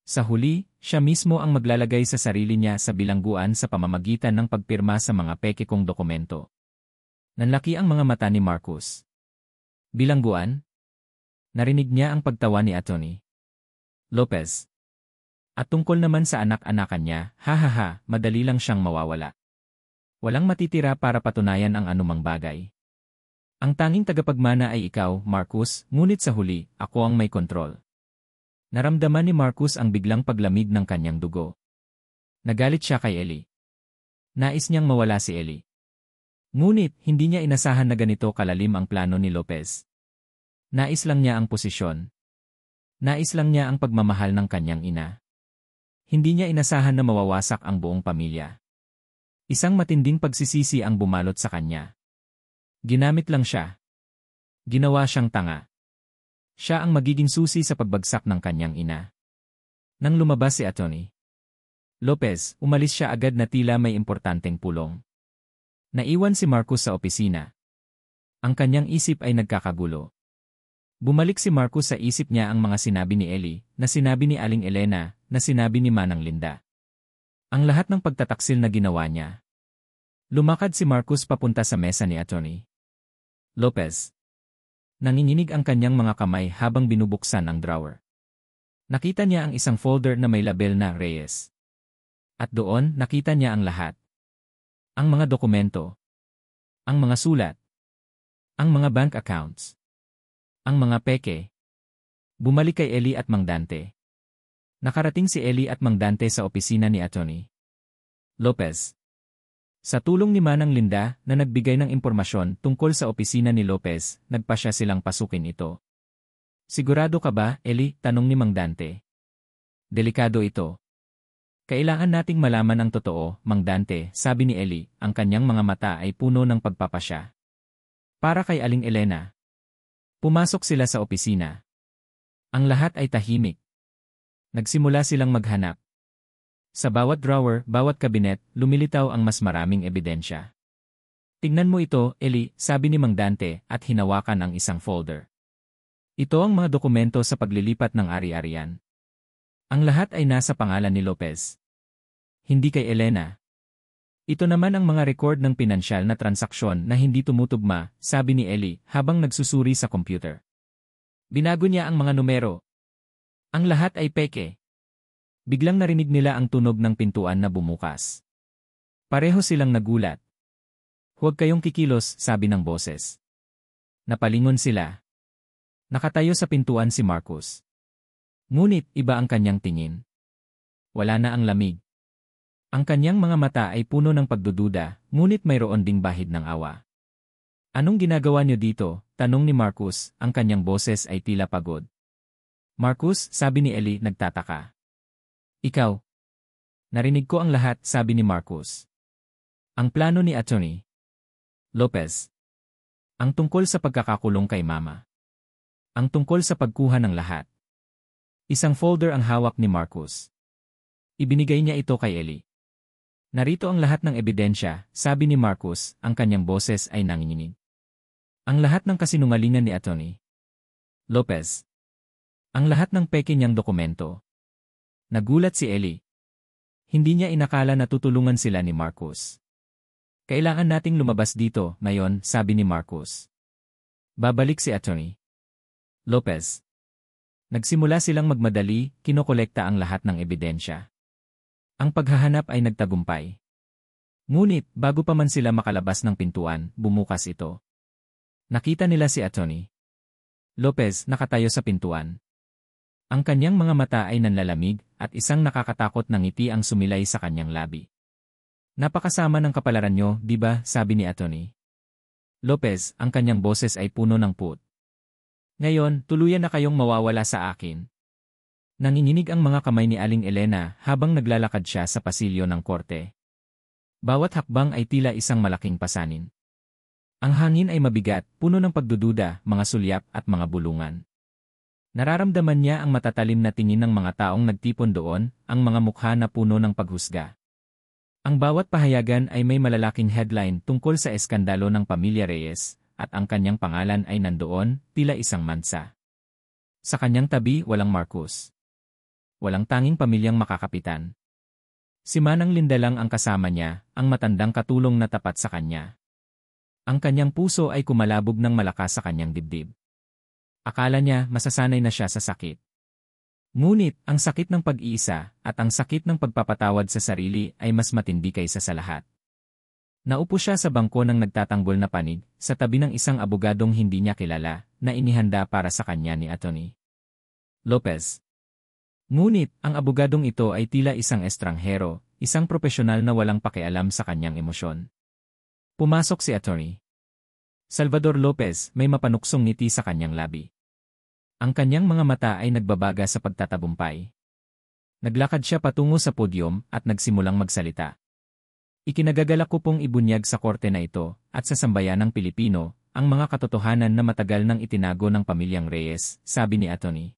Sa huli, siya mismo ang maglalagay sa sarili niya sa bilangguan sa pamamagitan ng pagpirma sa mga peke kong dokumento. Nanlaki ang mga mata ni Marcus. Bilangguan? Narinig niya ang pagtawa ni Atty. Lopez. At tungkol naman sa anak-anakan niya, hahaha, madali lang siyang mawawala. Walang matitira para patunayan ang anumang bagay. Ang tanging tagapagmana ay ikaw, Marcus, ngunit sa huli, ako ang may kontrol. Naramdaman ni Marcus ang biglang paglamig ng kanyang dugo. Nagalit siya kay Ellie. Nais niyang mawala si Ellie. Ngunit, hindi niya inasahan na ganito kalalim ang plano ni Lopez. Nais lang niya ang posisyon. Nais lang niya ang pagmamahal ng kanyang ina. Hindi niya inasahan na mawawasak ang buong pamilya. Isang matinding pagsisisi ang bumalot sa kanya. Ginamit lang siya. Ginawa siyang tanga. Siya ang magiging susi sa pagbagsak ng kanyang ina. Nang lumabas si Atty. Lopez, umalis siya agad na tila may importanteng pulong. Naiwan si Marcus sa opisina. Ang kanyang isip ay nagkakagulo. Bumalik si Marcus sa isip niya ang mga sinabi ni Ellie, na sinabi ni Aling Elena, na sinabi ni Manang Linda. Ang lahat ng pagtataksil na ginawa niya. Lumakad si Marcus papunta sa mesa ni Atty. Lopez. Nanginginig ang kanyang mga kamay habang binubuksan ang drawer. Nakita niya ang isang folder na may label na Reyes. At doon, nakita niya ang lahat. Ang mga dokumento, ang mga sulat, ang mga bank accounts, ang mga peke. Bumalik kay Ellie at Mang Dante. Nakarating si Ellie at Mang Dante sa opisina ni Atty. Lopez. Sa tulong ni Manang Linda na nagbigay ng impormasyon tungkol sa opisina ni Lopez, nagpasya silang pasukin ito. Sigurado ka ba, Ellie? Tanong ni Mang Dante. Delikado ito. Kailangan nating malaman ang totoo, Mang Dante, sabi ni Ellie, ang kanyang mga mata ay puno ng pagpapasya. Para kay Aling Elena. Pumasok sila sa opisina. Ang lahat ay tahimik. Nagsimula silang maghanap. Sa bawat drawer, bawat kabinet, lumilitaw ang mas maraming ebidensya. Tingnan mo ito, Ellie, sabi ni Mang Dante at hinawakan ang isang folder. Ito ang mga dokumento sa paglilipat ng ari-arian. Ang lahat ay nasa pangalan ni Lopez. Hindi kay Elena. Ito naman ang mga record ng pinansyal na transaksyon na hindi tumutugma, sabi ni Ellie habang nagsusuri sa computer. Binago niya ang mga numero. Ang lahat ay peke. Biglang narinig nila ang tunog ng pintuan na bumukas. Pareho silang nagulat. Huwag kayong kikilos, sabi ng boses. Napalingon sila. Nakatayo sa pintuan si Marcus. Ngunit iba ang kanyang tingin. Wala na ang lamig. Ang kanyang mga mata ay puno ng pagdududa, ngunit mayroon ding bahid ng awa. Anong ginagawa niyo dito? Tanong ni Marcus, ang kanyang boses ay tila pagod. Marcus, sabi ni Ellie, nagtataka. Ikaw. Narinig ko ang lahat, sabi ni Marcus. Ang plano ni Atty. Lopez. Ang tungkol sa pagkakakulong kay Mama. Ang tungkol sa pagkuha ng lahat. Isang folder ang hawak ni Marcus. Ibinigay niya ito kay Ellie. Narito ang lahat ng ebidensya, sabi ni Marcus, ang kanyang boses ay nanginginig. Ang lahat ng kasinungalingan ni Atty. Lopez. Ang lahat ng peke niyang dokumento. Nagulat si Ellie. Hindi niya inakala na tutulungan sila ni Marcus. Kailangan nating lumabas dito, ngayon, sabi ni Marcus. Babalik si Atty. Lopez. Nagsimula silang magmadali, kinokolekta ang lahat ng ebidensya. Ang paghahanap ay nagtagumpay. Ngunit, bago pa man sila makalabas ng pintuan, bumukas ito. Nakita nila si Atty. Lopez nakatayo sa pintuan. Ang kanyang mga mata ay nanlalamig at isang nakakatakot na ngiti ang sumilay sa kanyang labi. Napakasama ng kapalaran nyo, di ba? Sabi ni Atty. Lopez, ang kanyang boses ay puno ng put. Ngayon, tuluyan na kayong mawawala sa akin. Nanginginig ang mga kamay ni Aling Elena habang naglalakad siya sa pasilyo ng korte. Bawat hakbang ay tila isang malaking pasanin. Ang hangin ay mabigat, puno ng pagdududa, mga sulyap at mga bulungan. Nararamdaman niya ang matatalim na tingin ng mga taong nagtipon doon, ang mga mukha na puno ng paghusga. Ang bawat pahayagan ay may malalaking headline tungkol sa eskandalo ng pamilya Reyes, at ang kanyang pangalan ay nandoon, tila isang mansa. Sa kanyang tabi, walang Marcus. Walang tanging pamilyang makakapitan. Si Manang Linda lang ang kasama niya, ang matandang katulong na tapat sa kanya. Ang kanyang puso ay kumalabog ng malakas sa kanyang dibdib. Akala niya masasanay na siya sa sakit. Ngunit, ang sakit ng pag-iisa at ang sakit ng pagpapatawad sa sarili ay mas matindi kaysa sa lahat. Naupo siya sa bangko ng nagtatanggol na panig, sa tabi ng isang abogadong hindi niya kilala, na inihanda para sa kanya ni Atty. Lopez. Ngunit, ang abogadong ito ay tila isang estranghero, isang propesyonal na walang pakialam sa kanyang emosyon. Pumasok si Atty. Salvador Lopez, may mapanuksong ngiti sa kanyang labi. Ang kanyang mga mata ay nagbabaga sa pagtatagumpay. Naglakad siya patungo sa podyum at nagsimulang magsalita. Ikinagagalak ko pong ibunyag sa korte na ito at sa sambayanang Pilipino ang mga katotohanan na matagal nang itinago ng pamilyang Reyes, sabi ni Atty.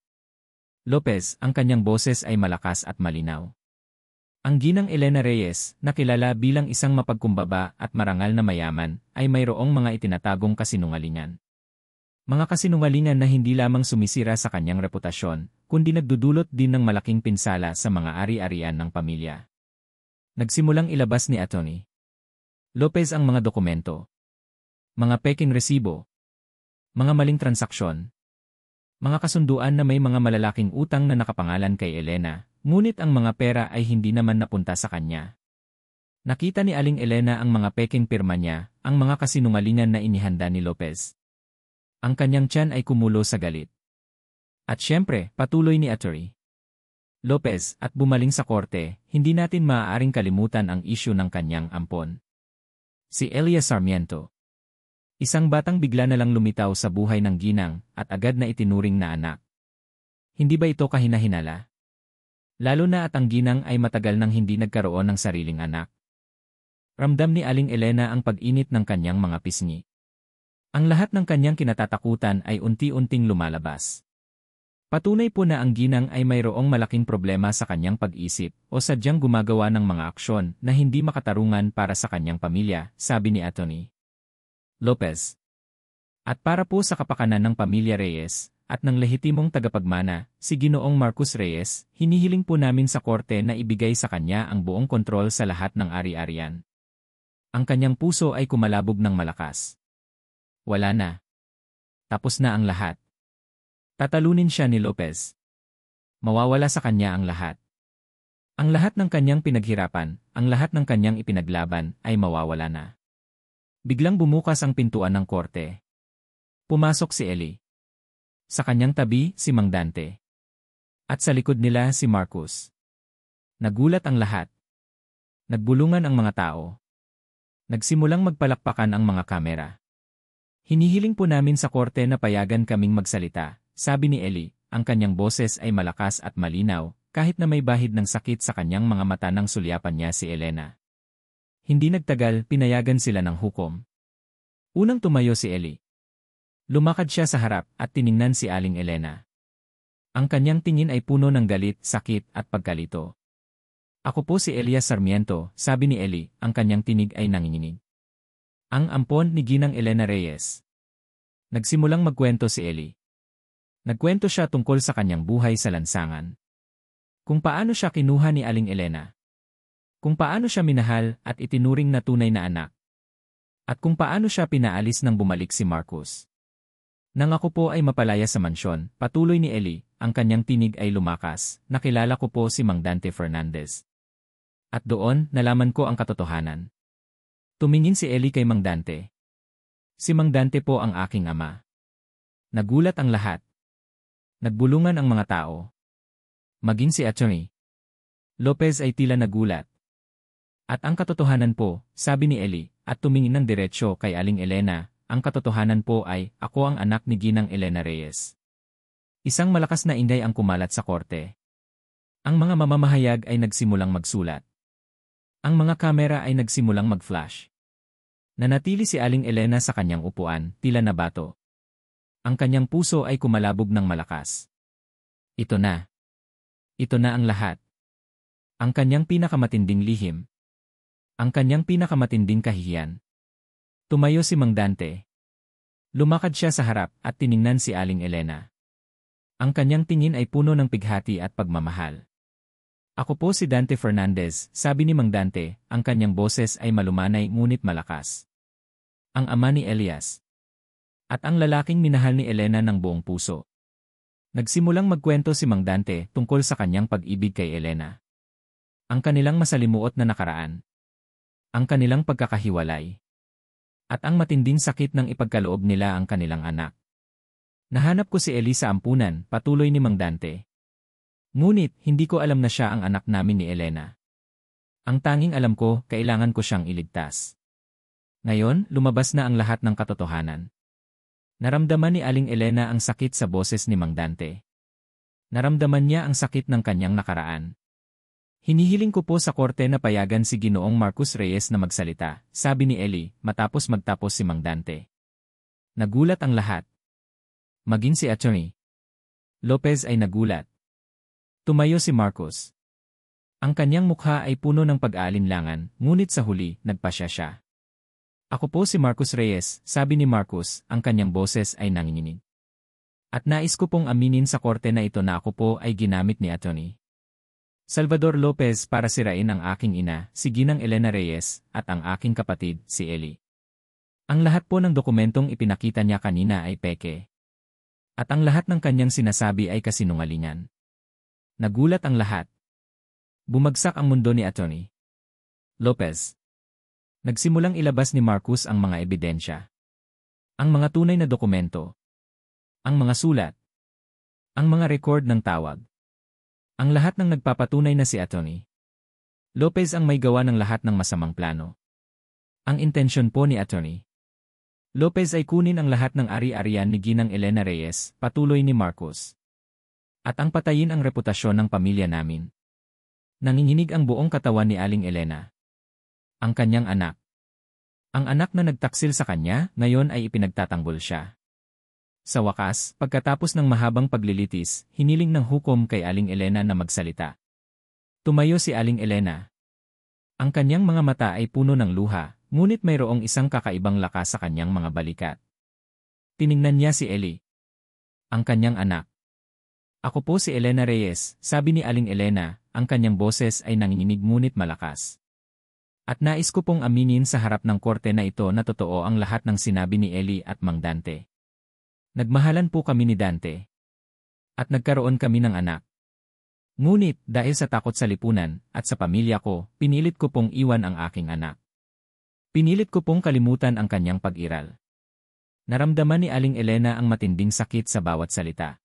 Lopez, ang kanyang boses ay malakas at malinaw. Ang ginang Elena Reyes, na kilala bilang isang mapagkumbaba at marangal na mayaman, ay mayroong mga itinatagong kasinungalingan. Mga kasinungalingan na hindi lamang sumisira sa kanyang reputasyon, kundi nagdudulot din ng malaking pinsala sa mga ari-arian ng pamilya. Nagsimulang ilabas ni Atty. Lopez ang mga dokumento. Mga peking resibo. Mga maling transaksyon. Mga kasunduan na may mga malalaking utang na nakapangalan kay Elena, ngunit ang mga pera ay hindi naman napunta sa kanya. Nakita ni Aling Elena ang mga pekeng pirma niya, ang mga kasinungalingan na inihanda ni Lopez. Ang kanyang tiyan ay kumulo sa galit. At syempre, patuloy ni Atty. Lopez at bumaling sa korte, hindi natin maaaring kalimutan ang isyu ng kanyang ampon. Si Elias Sarmiento. Isang batang bigla na lang lumitaw sa buhay ng ginang at agad na itinuring na anak. Hindi ba ito kahina-hinala? Lalo na at ang ginang ay matagal nang hindi nagkaroon ng sariling anak. Ramdam ni Aling Elena ang pag-init ng kanyang mga pisngi. Ang lahat ng kanyang kinatatakutan ay unti-unting lumalabas. Patunay po na ang ginang ay mayroong malaking problema sa kanyang pag-isip o sadyang gumagawa ng mga aksyon na hindi makatarungan para sa kanyang pamilya, sabi ni Atty. Lopez. At para po sa kapakanan ng pamilya Reyes at ng lehitimong tagapagmana, si Ginoong Marcos Reyes, hinihiling po namin sa korte na ibigay sa kanya ang buong kontrol sa lahat ng ari-arian. Ang kanyang puso ay kumalabog ng malakas. Wala na. Tapos na ang lahat. Tatalunin siya ni Lopez. Mawawala sa kanya ang lahat. Ang lahat ng kanyang pinaghirapan, ang lahat ng kanyang ipinaglaban, ay mawawala na. Biglang bumukas ang pintuan ng korte. Pumasok si Eli. Sa kanyang tabi, si Mang Dante. At sa likod nila si Marcos. Nagulat ang lahat. Nagbulungan ang mga tao. Nagsimulang magpalakpakan ang mga kamera. Hinihiling po namin sa korte na payagan kaming magsalita. Sabi ni Eli, ang kanyang boses ay malakas at malinaw, kahit na may bahid ng sakit sa kanyang mga mata nang sulyapan niya si Elena. Hindi nagtagal, pinayagan sila ng hukom. Unang tumayo si Eli. Lumakad siya sa harap at tiningnan si Aling Elena. Ang kanyang tingin ay puno ng galit, sakit at pagkalito. Ako po si Elias Sarmiento, sabi ni Eli, ang kanyang tinig ay nanginginig. Ang ampon ni Ginang Elena Reyes. Nagsimulang magkwento si Eli. Nagkwento siya tungkol sa kanyang buhay sa lansangan. Kung paano siya kinuha ni Aling Elena. Kung paano siya minahal at itinuring na tunay na anak. At kung paano siya pinaalis nang bumalik si Marcos. Nang ako po ay mapalaya sa mansyon, patuloy ni Eli, ang kanyang tinig ay lumakas, nakilala ko po si Mang Dante Fernandez. At doon, nalaman ko ang katotohanan. Tumingin si Eli kay Mang Dante. Si Mang Dante po ang aking ama. Nagulat ang lahat. Nagbulungan ang mga tao. Maging si Atty. Lopez ay tila nagulat. At ang katotohanan po, sabi ni Eli, at tumingin ng diretsyo kay Aling Elena, ang katotohanan po ay, ako ang anak ni Ginang Elena Reyes. Isang malakas na inday ang kumalat sa korte. Ang mga mamamahayag ay nagsimulang magsulat. Ang mga kamera ay nagsimulang mag-flash. Nanatili si Aling Elena sa kanyang upuan, tila nabato. Ang kanyang puso ay kumalabog ng malakas. Ito na. Ito na ang lahat. Ang kanyang pinakamatinding lihim. Ang kanyang pinakamatinding kahihiyan. Tumayo si Mang Dante. Lumakad siya sa harap at tiningnan si Aling Elena. Ang kanyang tingin ay puno ng pighati at pagmamahal. Ako po si Dante Fernandez, sabi ni Mang Dante, ang kanyang boses ay malumanay ngunit malakas. Ang ama ni Elias. At ang lalaking minahal ni Elena ng buong puso. Nagsimulang magkwento si Mang Dante tungkol sa kanyang pag-ibig kay Elena. Ang kanilang masalimuot na nakaraan. Ang kanilang pagkakahiwalay. At ang matinding sakit ng ipagkaloob nila ang kanilang anak. Nahanap ko si Eli sa ampunan, patuloy ni Mang Dante. Ngunit, hindi ko alam na siya ang anak namin ni Elena. Ang tanging alam ko, kailangan ko siyang iligtas. Ngayon, lumabas na ang lahat ng katotohanan. Naramdaman ni Aling Elena ang sakit sa boses ni Mang Dante. Naramdaman niya ang sakit ng kanyang nakaraan. Hinihiling ko po sa korte na payagan si Ginoong Marcos Reyes na magsalita, sabi ni Eli, matapos magtapos si Mang Dante. Nagulat ang lahat. Maging si Atty. Lopez ay nagulat. Tumayo si Marcos. Ang kanyang mukha ay puno ng pag-aalinlangan, ngunit sa huli, nagpasya siya. Ako po si Marcos Reyes, sabi ni Marcos, ang kanyang boses ay nanginginig. At nais ko pong aminin sa korte na ito na ako po ay ginamit ni Atty. Salvador Lopez para sirain ang aking ina, si Ginang Elena Reyes, at ang aking kapatid, si Eli. Ang lahat po ng dokumentong ipinakita niya kanina ay peke. At ang lahat ng kanyang sinasabi ay kasinungalingan. Nagulat ang lahat. Bumagsak ang mundo ni Atty. Lopez. Nagsimulang ilabas ni Marcus ang mga ebidensya. Ang mga tunay na dokumento. Ang mga sulat. Ang mga record ng tawag. Ang lahat ng nagpapatunay na si Atty. Lopez ang may gawa ng lahat ng masamang plano. Ang intensyon po ni Atty. Lopez ay kunin ang lahat ng ari-arian ni Ginang Elena Reyes, patuloy ni Marcus. At ang patayin ang reputasyon ng pamilya namin. Nanginginig ang buong katawan ni Aling Elena. Ang kanyang anak. Ang anak na nagtaksil sa kanya, ngayon ay ipinagtatanggol siya. Sa wakas, pagkatapos ng mahabang paglilitis, hiniling ng hukom kay Aling Elena na magsalita. Tumayo si Aling Elena. Ang kanyang mga mata ay puno ng luha, ngunit mayroong isang kakaibang lakas sa kanyang mga balikat. Tiningnan niya si Ellie. Ang kanyang anak. Ako po si Elena Reyes, sabi ni Aling Elena, ang kanyang boses ay nanginginig ngunit malakas. At nais ko pong aminin sa harap ng korte na ito na totoo ang lahat ng sinabi ni Ellie at Mang Dante. Nagmahalan po kami ni Dante. At nagkaroon kami ng anak. Ngunit, dahil sa takot sa lipunan, at sa pamilya ko, pinilit ko pong iwan ang aking anak. Pinilit ko pong kalimutan ang kanyang pag-iral. Naramdaman ni Aling Elena ang matinding sakit sa bawat salita.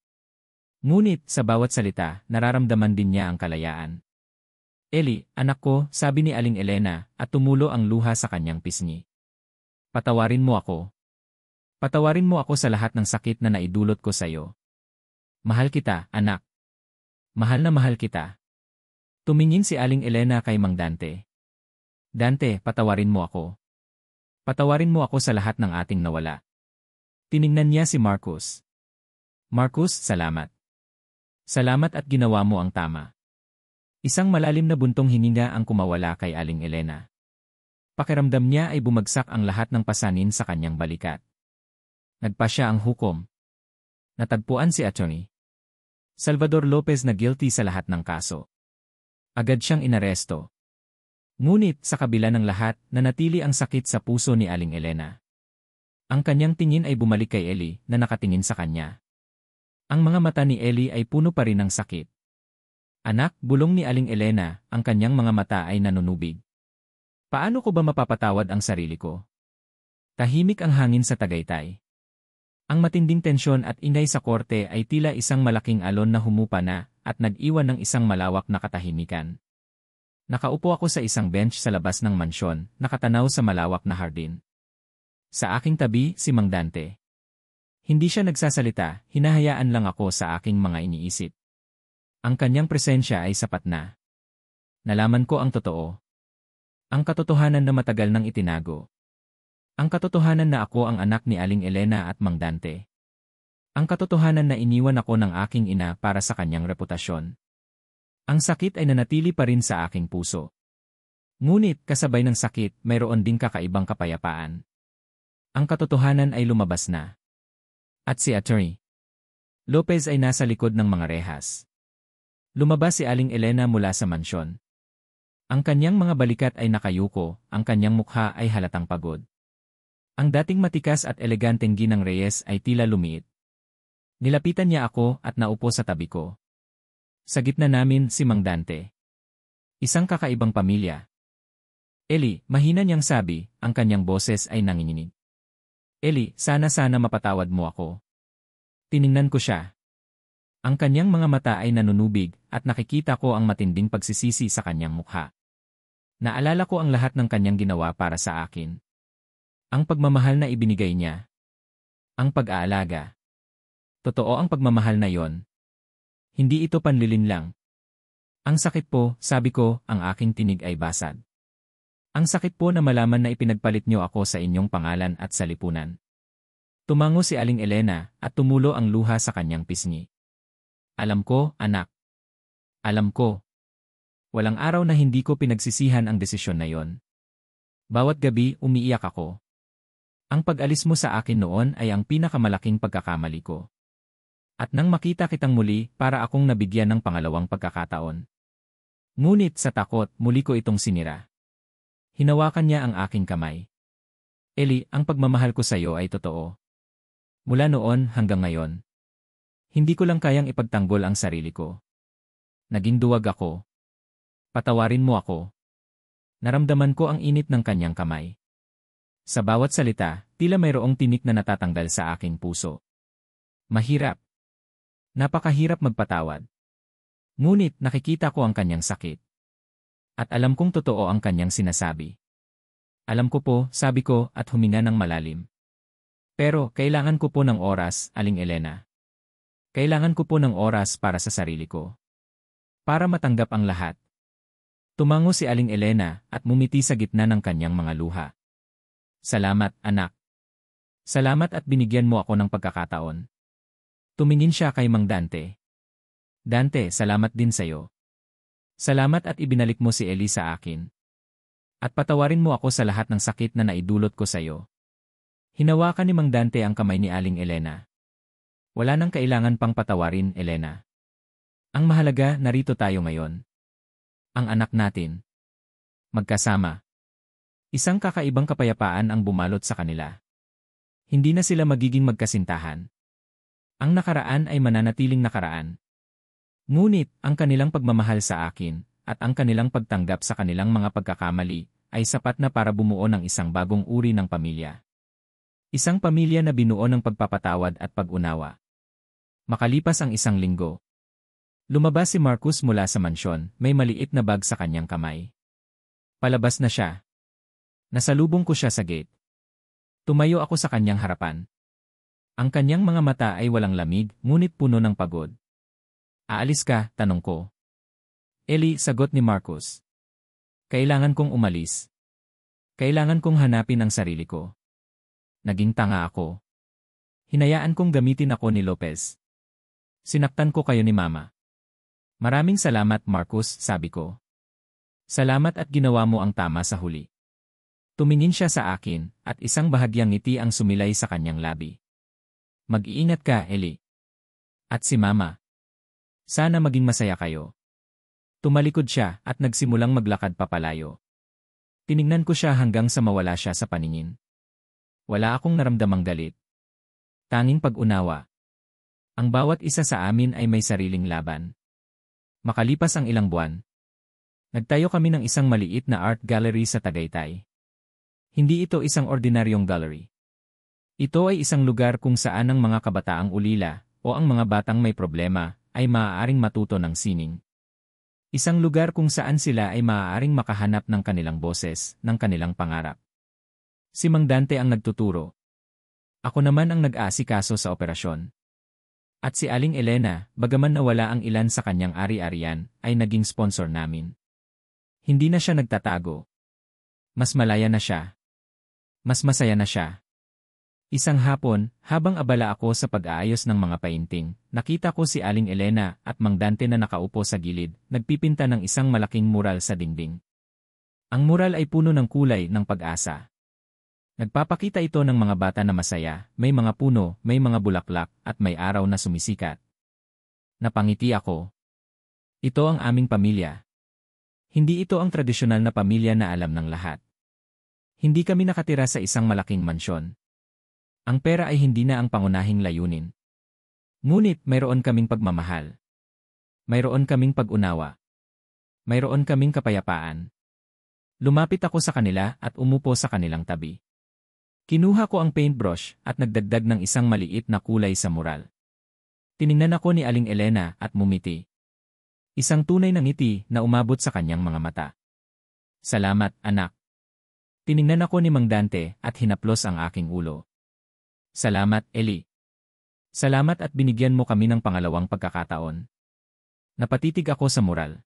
Ngunit, sa bawat salita, nararamdaman din niya ang kalayaan. Ellie, anak ko, sabi ni Aling Elena, at tumulo ang luha sa kanyang pisngi. Patawarin mo ako. Patawarin mo ako sa lahat ng sakit na naidulot ko sa iyo. Mahal kita, anak. Mahal na mahal kita. Tumingin si Aling Elena kay Mang Dante. Dante, patawarin mo ako. Patawarin mo ako sa lahat ng ating nawala. Tiningnan niya si Marcus. Marcus, salamat. Salamat at ginawa mo ang tama. Isang malalim na buntong hininga ang kumawala kay Aling Elena. Pakiramdam niya ay bumagsak ang lahat ng pasanin sa kanyang balikat. Nagpasya ang hukom. Natagpuan si Atty. Salvador Lopez na guilty sa lahat ng kaso. Agad siyang inaresto. Ngunit sa kabila ng lahat, nanatili ang sakit sa puso ni Aling Elena. Ang kanyang tingin ay bumalik kay Ellie na nakatingin sa kanya. Ang mga mata ni Ellie ay puno pa rin ng sakit. Anak, bulong ni Aling Elena, ang kanyang mga mata ay nanunubig. Paano ko ba mapapatawad ang sarili ko? Tahimik ang hangin sa Tagaytay. Ang matinding tensyon at ingay sa korte ay tila isang malaking alon na humupa na at nag-iwan ng isang malawak na katahimikan. Nakaupo ako sa isang bench sa labas ng mansyon, nakatanaw sa malawak na hardin. Sa aking tabi, si Mang Dante. Hindi siya nagsasalita, hinahayaan lang ako sa aking mga iniisip. Ang kanyang presensya ay sapat na. Nalaman ko ang totoo. Ang katotohanan na matagal nang itinago. Ang katotohanan na ako ang anak ni Aling Elena at Mang Dante. Ang katotohanan na iniwan ako ng aking ina para sa kanyang reputasyon. Ang sakit ay nanatili pa rin sa aking puso. Ngunit kasabay ng sakit, mayroon ding kakaibang kapayapaan. Ang katotohanan ay lumabas na. At si Atty. Lopez ay nasa likod ng mga rehas. Lumabas si Aling Elena mula sa mansyon. Ang kanyang mga balikat ay nakayuko, ang kanyang mukha ay halatang pagod. Ang dating matikas at eleganteng Ginang Reyes ay tila lumiit. Nilapitan niya ako at naupo sa tabi ko. Sa gitna namin si Mang Dante. Isang kakaibang pamilya. Ellie, mahina niyang sabi, ang kanyang boses ay nanginginig. Ellie, sana mapatawad mo ako. Tiningnan ko siya. Ang kanyang mga mata ay nanunubig at nakikita ko ang matinding pagsisisi sa kanyang mukha. Naalala ko ang lahat ng kanyang ginawa para sa akin. Ang pagmamahal na ibinigay niya. Ang pag-aalaga. Totoo ang pagmamahal na yon. Hindi ito panlilin lang. Ang sakit po, sabi ko, ang aking tinig ay basag. Ang sakit po na malaman na ipinagpalit niyo ako sa inyong pangalan at sa lipunan. Tumango si Aling Elena at tumulo ang luha sa kanyang pisngi. Alam ko, anak. Alam ko. Walang araw na hindi ko pinagsisihan ang desisyon na yon. Bawat gabi, umiiyak ako. Ang pag-alis mo sa akin noon ay ang pinakamalaking pagkakamali ko. At nang makita kitang muli, para akong nabigyan ng pangalawang pagkakataon. Ngunit sa takot, muli ko itong sinira. Hinawakan niya ang aking kamay. Ellie, ang pagmamahal ko sa iyo ay totoo. Mula noon hanggang ngayon. Hindi ko lang kayang ipagtanggol ang sarili ko. Naging duwag ako. Patawarin mo ako. Naramdaman ko ang init ng kanyang kamay. Sa bawat salita, tila mayroong tinik na natatanggal sa aking puso. Mahirap. Napakahirap magpatawad. Ngunit nakikita ko ang kanyang sakit. At alam kong totoo ang kanyang sinasabi. Alam ko po, sabi ko at huminga ng malalim. Pero kailangan ko po ng oras, Aling Elena. Kailangan ko po ng oras para sa sarili ko. Para matanggap ang lahat. Tumango si Aling Elena at mumiti sa gitna ng kanyang mga luha. Salamat, anak. Salamat at binigyan mo ako ng pagkakataon. Tumingin siya kay Mang Dante. Dante, salamat din sa'yo. Salamat at ibinalik mo si Ellie sa akin. At patawarin mo ako sa lahat ng sakit na naidulot ko sa'yo. Hinawakan ni Mang Dante ang kamay ni Aling Elena. Wala nang kailangan pang patawarin, Elena. Ang mahalaga, narito tayo ngayon. Ang anak natin. Magkasama. Isang kakaibang kapayapaan ang bumalot sa kanila. Hindi na sila magiging magkasintahan. Ang nakaraan ay mananatiling nakaraan. Ngunit, ang kanilang pagmamahal sa akin, at ang kanilang pagtanggap sa kanilang mga pagkakamali, ay sapat na para bumuo ng isang bagong uri ng pamilya. Isang pamilya na binuo ng pagpapatawad at pag-unawa. Makalipas ang isang linggo. Lumabas si Marcus mula sa mansyon, may maliit na bag sa kanyang kamay. Palabas na siya. Nasalubong ko siya sa gate. Tumayo ako sa kanyang harapan. Ang kanyang mga mata ay walang lamig, ngunit puno ng pagod. Aalis ka, tanong ko. Ellie, sagot ni Marcus. Kailangan kong umalis. Kailangan kong hanapin ang sarili ko. Naging tanga ako. Hinayaan kong gamitin ako ni Lopez. Sinaktan ko kayo ni Mama. Maraming salamat, Marcus, sabi ko. Salamat at ginawa mo ang tama sa huli. Tumingin siya sa akin, at isang bahagyang ngiti ang sumilay sa kanyang labi. Mag-iingat ka, Ellie. At si Mama. Sana maging masaya kayo. Tumalikod siya at nagsimulang maglakad papalayo. Tiningnan ko siya hanggang sa mawala siya sa paningin. Wala akong naramdamang galit. Tanging pag-unawa. Ang bawat isa sa amin ay may sariling laban. Makalipas ang ilang buwan, nagtayo kami ng isang maliit na art gallery sa Tagaytay. Hindi ito isang ordinaryong gallery. Ito ay isang lugar kung saan ang mga kabataang ulila o ang mga batang may problema ay maaaring matuto ng sining. Isang lugar kung saan sila ay maaaring makahanap ng kanilang boses, ng kanilang pangarap. Si Mang Dante ang nagtuturo. Ako naman ang nag-aasikaso sa operasyon. At si Aling Elena, bagaman nawala ang ilan sa kanyang ari-arian, ay naging sponsor namin. Hindi na siya nagtatago. Mas malaya na siya. Mas masaya na siya. Isang hapon, habang abala ako sa pag-aayos ng mga painting, nakita ko si Aling Elena at Mang Dante na nakaupo sa gilid, nagpipinta ng isang malaking mural sa dingding. Ang mural ay puno ng kulay ng pag-asa. Nagpapakita ito ng mga bata na masaya, may mga puno, may mga bulaklak, at may araw na sumisikat. Napangiti ako. Ito ang aming pamilya. Hindi ito ang tradisyonal na pamilya na alam ng lahat. Hindi kami nakatira sa isang malaking mansyon. Ang pera ay hindi na ang pangunahing layunin. Ngunit mayroon kaming pagmamahal. Mayroon kaming pag-unawa. Mayroon kaming kapayapaan. Lumapit ako sa kanila at umupo sa kanilang tabi. Kinuha ko ang paintbrush at nagdagdag ng isang maliit na kulay sa mural. Tiningnan ako ni Aling Elena at mumiti. Isang tunay na ngiti na umabot sa kanyang mga mata. Salamat, anak. Tiningnan ako ni Mang Dante at hinaplos ang aking ulo. Salamat, Ellie. Salamat at binigyan mo kami ng pangalawang pagkakataon. Napatitig ako sa mural.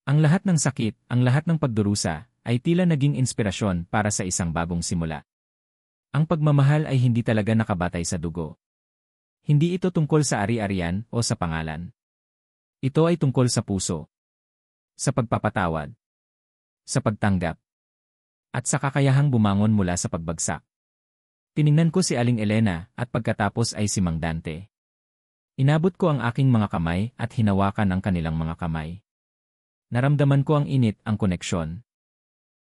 Ang lahat ng sakit, ang lahat ng pagdurusa, ay tila naging inspirasyon para sa isang bagong simula. Ang pagmamahal ay hindi talaga nakabatay sa dugo. Hindi ito tungkol sa ari-arian o sa pangalan. Ito ay tungkol sa puso. Sa pagpapatawad. Sa pagtanggap. At sa kakayahang bumangon mula sa pagbagsak. Tiningnan ko si Aling Elena at pagkatapos ay si Mang Dante. Inabot ko ang aking mga kamay at hinawakan ang kanilang mga kamay. Naramdaman ko ang init, ang koneksyon.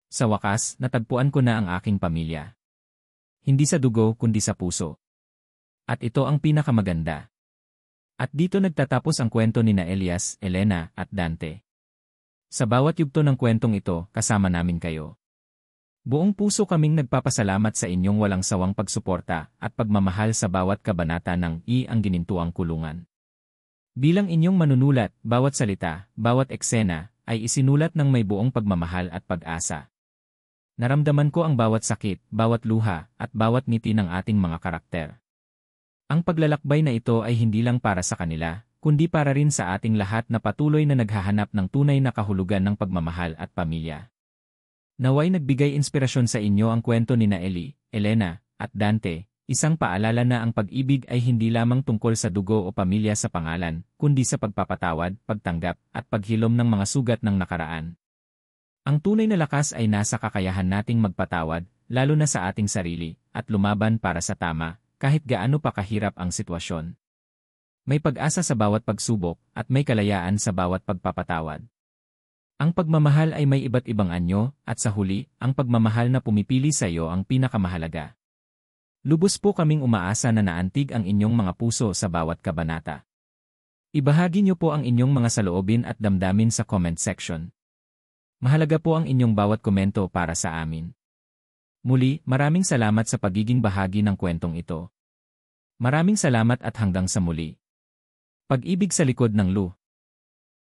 Sa wakas, natagpuan ko na ang aking pamilya. Hindi sa dugo kundi sa puso. At ito ang pinakamaganda. At dito nagtatapos ang kwento ni na Elias, Elena at Dante. Sa bawat yugto ng kwentong ito, kasama namin kayo. Buong puso kaming nagpapasalamat sa inyong walang sawang pagsuporta at pagmamahal sa bawat kabanata ng Ang Ginintuang Kulungan. Bilang inyong manunulat, bawat salita, bawat eksena, ay isinulat ng may buong pagmamahal at pag-asa. Naramdaman ko ang bawat sakit, bawat luha, at bawat ngiti ng ating mga karakter. Ang paglalakbay na ito ay hindi lang para sa kanila, kundi para rin sa ating lahat na patuloy na naghahanap ng tunay na kahulugan ng pagmamahal at pamilya. Naway nagbigay inspirasyon sa inyo ang kwento ni Ellie, Elena, at Dante, isang paalala na ang pag-ibig ay hindi lamang tungkol sa dugo o pamilya sa pangalan, kundi sa pagpapatawad, pagtanggap, at paghilom ng mga sugat ng nakaraan. Ang tunay na lakas ay nasa kakayahan nating magpatawad, lalo na sa ating sarili, at lumaban para sa tama, kahit gaano pa kahirap ang sitwasyon. May pag-asa sa bawat pagsubok, at may kalayaan sa bawat pagpapatawad. Ang pagmamahal ay may iba't ibang anyo, at sa huli, ang pagmamahal na pumipili sa iyo ang pinakamahalaga. Lubos po kaming umaasa na naantig ang inyong mga puso sa bawat kabanata. Ibahagi niyo po ang inyong mga saloobin at damdamin sa comment section. Mahalaga po ang inyong bawat komento para sa amin. Muli, maraming salamat sa pagiging bahagi ng kwentong ito. Maraming salamat at hanggang sa muli. Pag-ibig sa likod ng